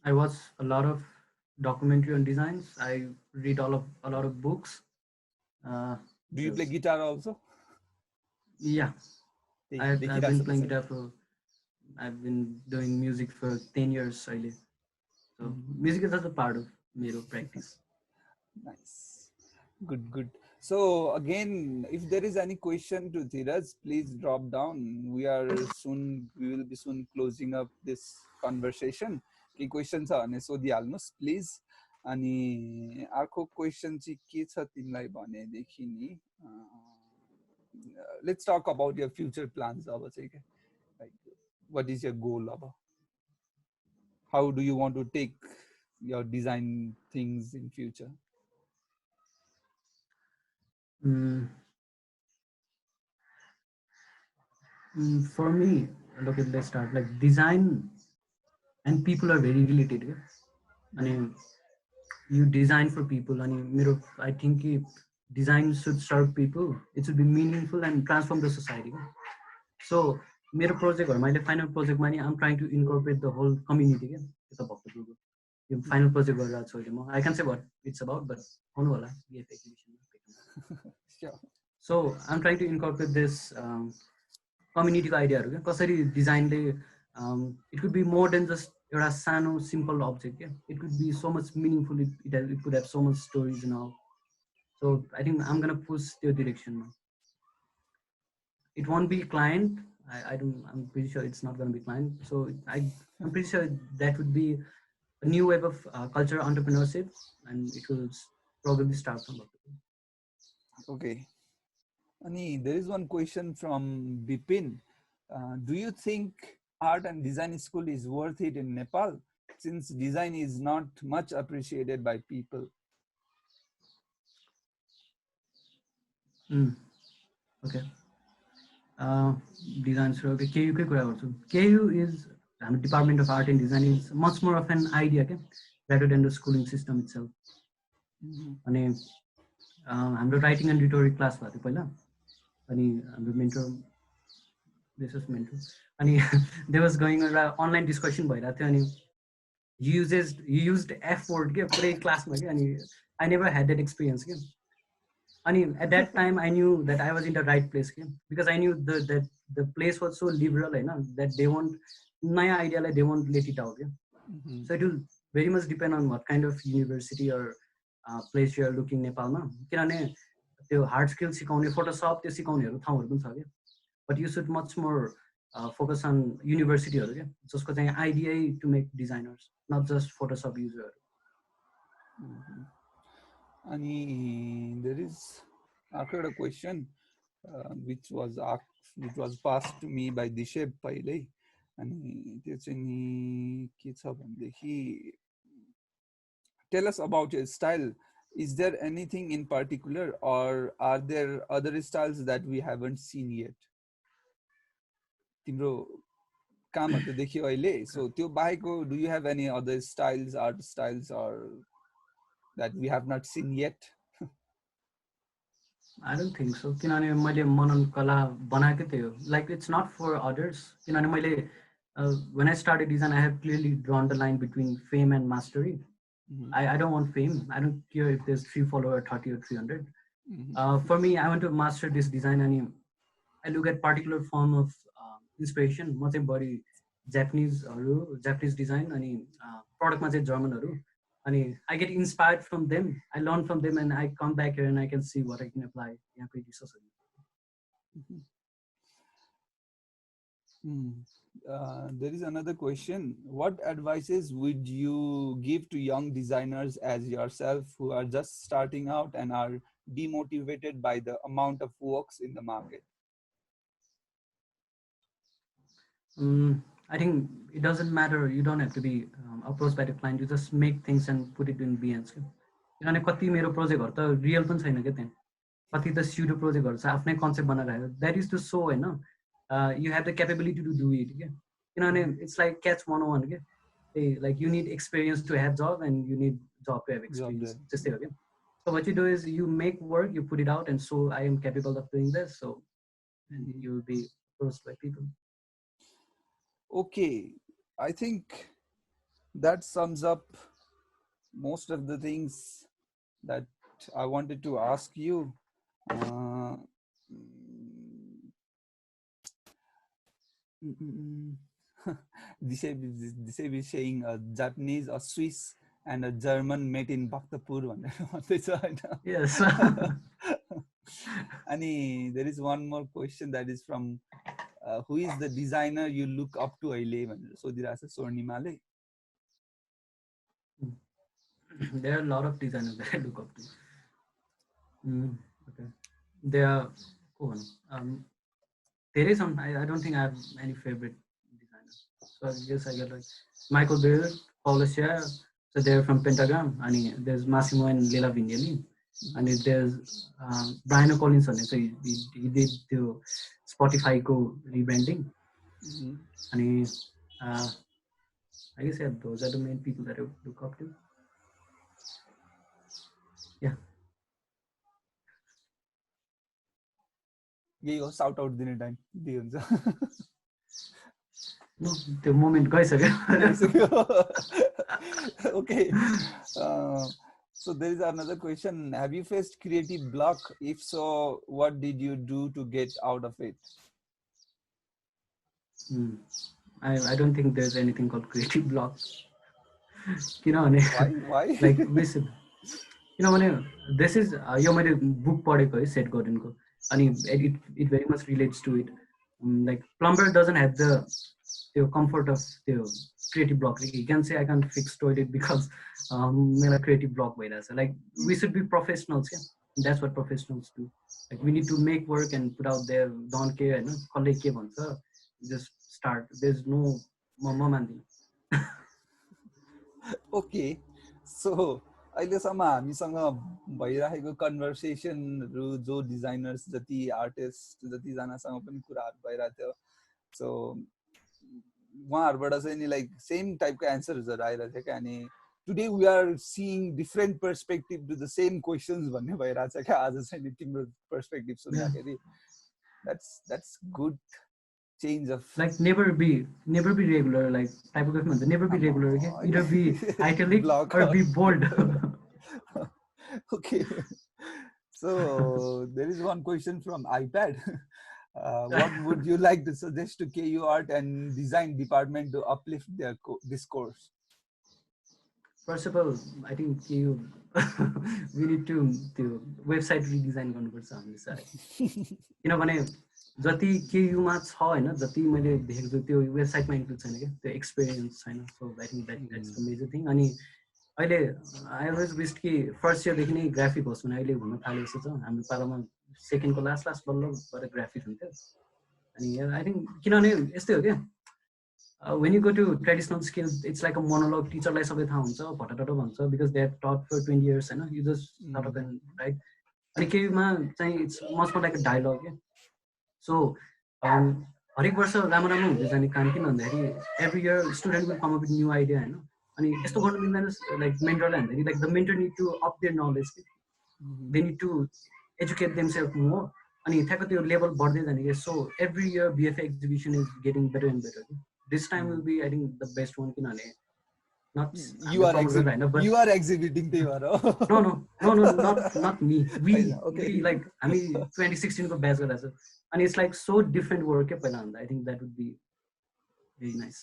I watch a lot of documentary on designs. I read a lot of books. Do you play guitar also? Yeah, I've been playing guitar for. I've been doing music for 10 years already. So music is just a part of my practice. Nice, good. So again, if there is any question to Dheeraj, please drop down. We will be soon closing up this conversation. के question छ भने सोधिहाल्नुस् please. अनि अर्को question चाहिँ के छ तिमीलाई भनेदेखि नि let's talk about your future plans. अब चाहिँ के like what is your goal? अब how do you want to take your design things in future? For me, look, let's start like design and people are very related. I mean, you design for people, and I think design should serve people. It should be meaningful and transform the society. So, my project or my final project, I'm trying to incorporate the whole community. It's about the group. Final project, I can't say what it's about, but sure. So, I'm trying to incorporate this community idea. Kasari design It could be more than just a sano, simple object. Yeah? It could be so much meaningful. It could have so much stories and all. So I think I'm gonna push the direction now. It won't be client. I don't. I'm pretty sure it's not gonna be client. So I'm pretty sure that would be a new wave of cultural entrepreneurship, and it will probably start from Bhakti. Okay. Ani, there is one question from Bipin. Do you think art and design school is worth it in Nepal, since design is not much appreciated by people? Okay. Design suruh okay KU कै कुरा गर्छु KU is Department of Art and Design is much more of an idea okay, rather than the schooling system itself. अनि हाम्रो writing and rhetoric class भएको थियो पहिला अनि हाम्रो मेन्टर दिस वाज मेन्टर अनि दे वाज गोइङ एउटा online discussion भइरहेको थियो अनि युज्ड एफ वर्ड के पुरै क्लासमा के अनि I never had that experience के अनि at that time I knew that I was in the right place के because I knew the place was so liberal होइन द्याट दे वन्ट नयाँ आइडियालाई they won't let it out क्या so it will very much depend on what kind of university or place you're looking नेपालमा किनभने त्यो hard skill सिकाउने Photoshop त्यो सिकाउनेहरू ठाउँहरू पनि छ क्या but you should much more focus on युनिभर्सिटीहरू क्या जसको चाहिँ idea to make designers not just Photoshop युजरहरू अनि there is a question which was passed to me by Disheb पहिल्यै अनि त्यो चाहिँ नि के छ भनेदेखि tell us about your style. Is there anything in particular or are there other styles that we haven't seen yet? तिम्रो कामहरु त देखियो अहिले सो त्यो बाहेकको do you have any other styles, art styles or that we have not seen yet? I don't think so. किनभने मैले मनन कला बनाएको थियो like it's not for others. किनभने मैले when I started design, I have clearly drawn the line between fame and mastery. I don't want fame. I don't care if there's 3 followers, 30 or 300. For me, I want to master this design and I look at particular form of inspiration. म चाहिँ बढी Japanese design अनि product मा चाहिँ Germanहरू अनि I get inspired from them. I learn from them and I come back here and I can see what I can apply. यहाँको रिसर्चहरू there is another question. What advices would you give to young designers as yourself who are just starting out and are demotivated by the amount of works in the market? I think it doesn't matter. You don't have to be approached by the client. You just make things and put it in Behance. किनभने कति मेरो प्रोजेक्टहरु त real पनि छैन के त्यहाँ कति त स्युडो प्रोजेक्टहरु छ आफ्नै कन्सेप्ट बनाइरहेको दैट इज टु सो हैन you have the capability to do it के किनभने it's like catch 101 के like you need experience to have job and you need job to have experience त्यस्तै हो के so what you do is you make work, you put it out and so I am capable of doing this, so and you will be approached by people. Okay, I think that sums up most of the things that I wanted to ask you. This is saying a Japanese, a Swiss, and a German met in Bhaktapur. Yes. And there is one more question that is from who is the designer you look up to अहिले सोधिरहेको छ स्वर्णिमाले. There are a lot of designers that I look up to. Okay. There are there is some. I don't think I have any favorite designers. So I guess I get like Michael Bayer, Paul Scher. So they're from Pentagram. And there's Massimo and Leila Vignelli. And there's Brian Collins on it. So he did the Spotify go rebranding. And I guess those are the main people that I look up to. Yeah. यही हो shout out दिने time दिए हुन्छ. No, the moment गइसक्यो. Okay. So there is another question. Have you faced creative block? If so, what did you do to get out of it? I don't think there's anything called creative block. किनभने Why? Like विस किनभने this is यो मैले book पढेको है Seth गोर्डनको अनि it very much relates to it like plumber doesn't have the त्यो comfort of त्यो creative block you can say I can fix toilet because मलाई क्रिएटिभ ब्लक भइरहेछ like we should be professionals क्या that's what professionals do like we need to make work and put out there don't care होइन कसले के भन्छ just start there is no म मान्दिनँ okay so अहिलेसम्म हामीसँग भइरहेको कन्भर्सेसनहरू जो डिजाइनर्स जति आर्टिस्ट जतिजनासँग पनि कुराहरू भइरहेको थियो सो उहाँहरूबाट चाहिँ नि लाइक सेम टाइपको एन्सर्सहरू आइरहेको थियो क्या अनि today we are seeing different perspective to the same questions भन्ने भइरहेको छ क्या आज चाहिँ नि तिम्रो पर्सपेक्टिभ सुन्दाखेरि that's good change of like never be regular like typography never be regular okay? Either be italic or be bold. Okay, so there is one question from iPad. What would you like to suggest to KU Art and Design department to uplift their this course? First of all, I think KU we need to website redesign गर्नुपर्छ हामीले साह्रै किनभने जति केयुमा छ होइन जति मैले देखेको छु त्यो वेबसाइटमा इन्क्लुड छैन क्या त्यो एक्सपिरियन्स छैन so I think that's the major thing अनि अहिले आई अलवेज विस्ट कि फर्स्ट इयरदेखि नै ग्राफिक होस् भने अहिले हुन थाल्यो जस्तो छ हाम्रो पालामा सेकेन्डको लास्ट बल्ल ग्राफिक हुन्थ्यो अनि आई थिङ्क किनभने यस्तै हो क्या when you go to traditional skills it's like a monologue टिचरलाई सबै थाहा हुन्छ भटटट भन्छ because they have taught for 20 years होइन you just start up and write अनि केयुमा चाहिँ it's much more like a dialogue क्या सो हरेक वर्ष राम्रो हुँदै जाने काम किन भन्दाखेरि every year student will come up with new idea होइन अनि यस्तो गर्नु मिल्दैन लाइक मेन्टरलाई भन्दाखेरि like the mentor need to up their knowledge they need to educate themself more अनि ठ्याक्क त्यो लेभल बढ्दै जाने कि so every year BFA exhibition is getting better and better this time will be I think the best one किनभने you are exhibiting not me we like I mean 2016 को batch गरेको छ and it's like so different work के पहिला भन्दा I think that would be very nice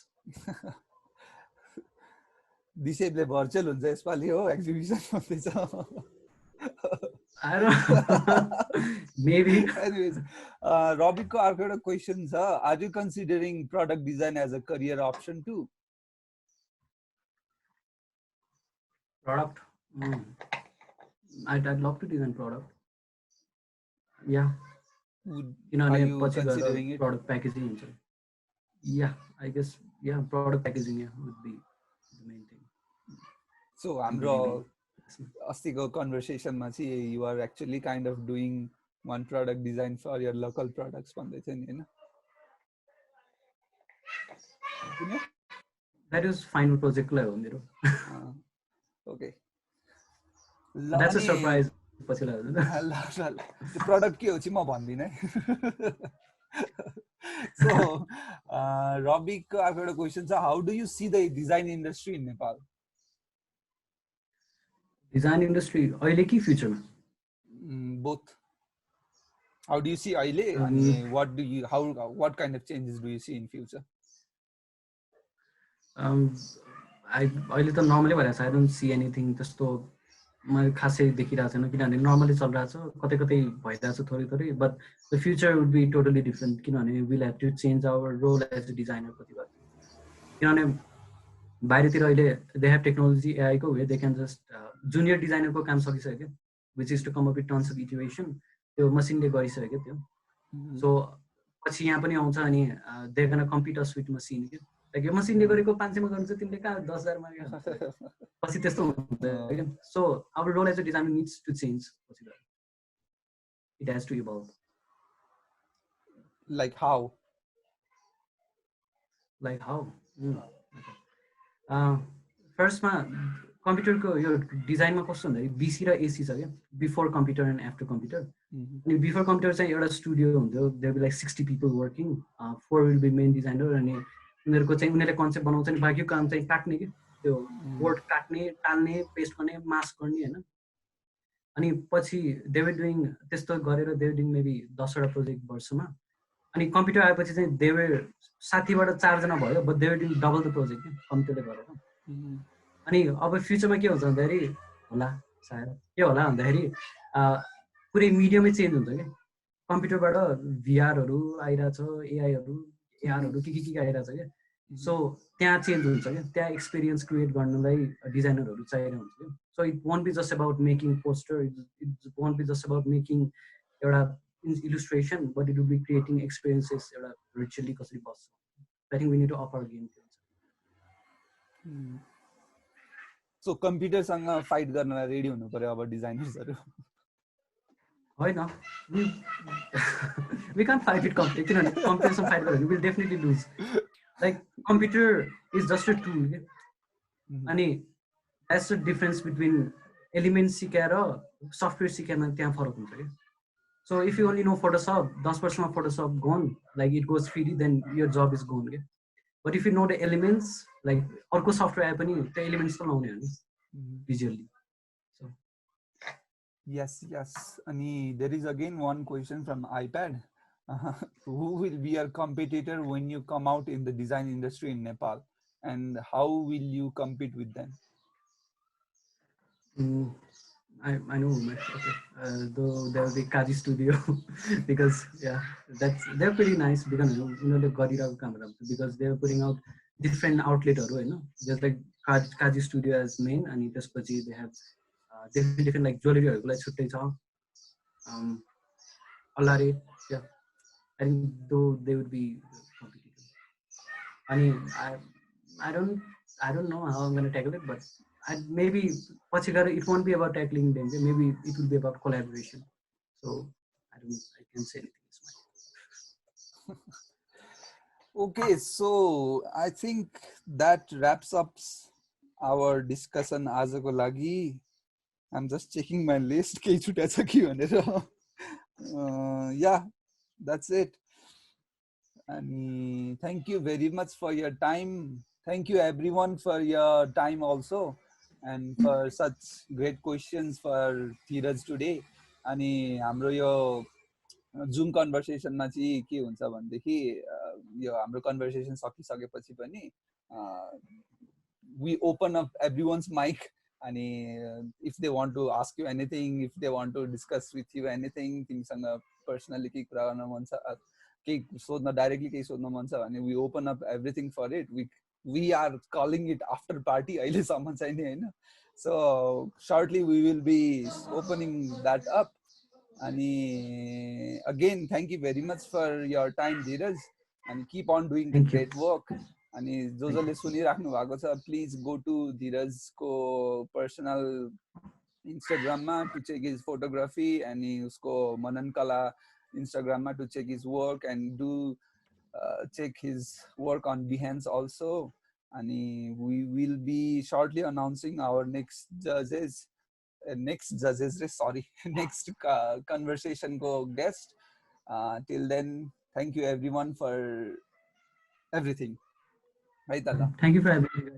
दिसेबले virtual हुन्छ यसपालि हो एक्जिबिसन भन्दैछ I don't maybe anyways Robbie को अर्को एउटा क्वेशन छ are you considering product design as a career option too product I'd love to design product yeah are you considering it product packaging yeah I guess yeah product packaging yeah would be the main thing so हाम्रो अस्तिको कन्भर्सेसनमा चाहिँ you are actually kind of doing one product design for your local products भन्दै थियो नि हैन that is final project लाई हो मेरो okay that's a surprise पछि ला त्यो प्रोडक्ट के हो चाहिँ म भन्दिन है so Robbie को अर्को एउटा क्वेशन छ how do you see the design industry in Nepal design industry अहिले कि फ्युचरमा both how do you see अहिले and what kind of changes do you see in future अहिले त नर्मली भइरहेको छ आई डोन्ट सी एनिथिङ त्यस्तो मैले खासै देखिरहेको छैन किनभने नर्मली चलिरहेको छ कतै कतै भइरहेको छ थोरै थोरै but the future would be totally different किनभने will have to change our role as a designer कति गर्छ किनभने बाहिरतिर अहिले दे हेभ टेक्नोलोजी एआईको way they can just junior डिजाइनरको काम सकिसक्यो which is to come up with tons of iteration त्यो मसिनले गरिसक्यो त्यो सो पछि यहाँ पनि आउँछ अनि they can compete us with machine क्या लाइक यो मसिनले गरेको 500 मा गर्नु चाहिँ तिमीले कहाँ 10,000 मा पछि त्यस्तो हुन्छ so our role as a designer needs to change पछि it has to evolve like how फर्स्टमा कम्प्युटरको यो डिजाइनमा कस्तो भन्दाखेरि बिसी र एसी छ क्या before computer and after computer अनि बिफोर कम्प्युटर चाहिँ एउटा स्टुडियो हुन्थ्यो there be like 60 people working 4 will be main designer अनि उनीहरूको चाहिँ उनीहरूले कन्सेप्ट बनाउँछ नि बाँकी काम चाहिँ काट्ने कि त्यो बोर्ड काट्ने टाल्ने पेस्ट गर्ने मास्क गर्ने होइन अनि पछि दे वर डुइङ त्यस्तो गरेर दे वर डुइङ मेबी 10 वटा प्रोजेक्ट वर्षमा अनि कम्प्युटर आएपछि चाहिँ दे वर 60बाट 4 जना भयो but they were doing double the project के कम्प्युटरले गरेर अनि अब फ्युचरमा के हुन्छ भन्दाखेरि होला सायद के होला भन्दाखेरि पुरै मिडियमै चेन्ज हुन्छ क्या कम्प्युटरबाट भिआरहरू आइरहेछ एआईहरू एआरहरू के आइरहेछ क्या सो त्यहाँ चेन्ज हुन्छ क्या त्यहाँ एक्सपिरियन्स क्रिएट गर्नलाई डिजाइनरहरू चाहिएको हुन्छ क्या so it won't be just about making poster it won't be just about making एउटा illustration but it will be creating experiences एउटा रिचुअली कसरी बस्छ I think we need to up our game so कम्प्युटरसँग fight गर्न ready हुनु पर्यो अब डिजाइनर्सहरू होइन we can't fight it computer किनभने कम्प्युटरसँग फाइट गर्यो will definitely lose like computer is just a tool के अनि that's the difference between element सिकाएर सफ्टवेयर सिकाएमा त्यहाँ फरक हुन्छ क्या so if you only know photoshop 10 वर्षमा photoshop gone like it goes free then your job is gone के but if you know the elements like अर्को सफ्टवेयर आए पनि त्यो एलिमेन्ट्स त लाउने हो नि visually Yes. And there is again one question from iPad. Who will be your competitor when you come out in the design industry in Nepal? And how will you compete with them? I know, okay. Though there will be Kaji Studio because they're pretty nice because the Godira camera because they're putting out different outlet just like Kaji Studio as main and they have different like jewelry like Alare, yeah. I think though they would be competitive. I mean, I don't know how I'm gonna tackle it, but maybe it won't be about tackling them. Maybe it will be about collaboration. So I can't say anything. Okay, so I think that wraps up our discussion आजको लागि. I'm just checking my list. Yeah, that's it. And thank you very much for your time. Thank you everyone for your time also and for such great questions for Dheeraj today. अनि हाम्रो यो zoom कन्भर्सेसनमा चाहिँ के हुन्छ भनेदेखि यो हाम्रो conversation सकिसकेपछि पनि we open up everyone's mic अनि if they want to ask you anything, if they want to discuss with you anything, तिमीसँग पर्सनली के कुरा गर्न मन छ के सोध्न डाइरेक्टली केही सोध्न मन छ भने we open up everything for it. We are calling it after party अहिलेसम्म चाहिँ नि हैन. So shortly we will be opening that up. अनि again thank you very much for your time Dheeraj and keep on doing the great work. अनि जसले सुनिराख्नु भएको छ प्लिज गो टु धीरजको पर्सनल इन्स्टाग्राममा टु चेक हिज फोटोग्राफी अनि उसको मनन कला इन्स्टाग्राममा to check his work and do check his work on Behance also अनि we will be shortly announcing our next कन्भर्सेसनको guest till then thank you every one for everything. Right, Tala? Thank you for having me.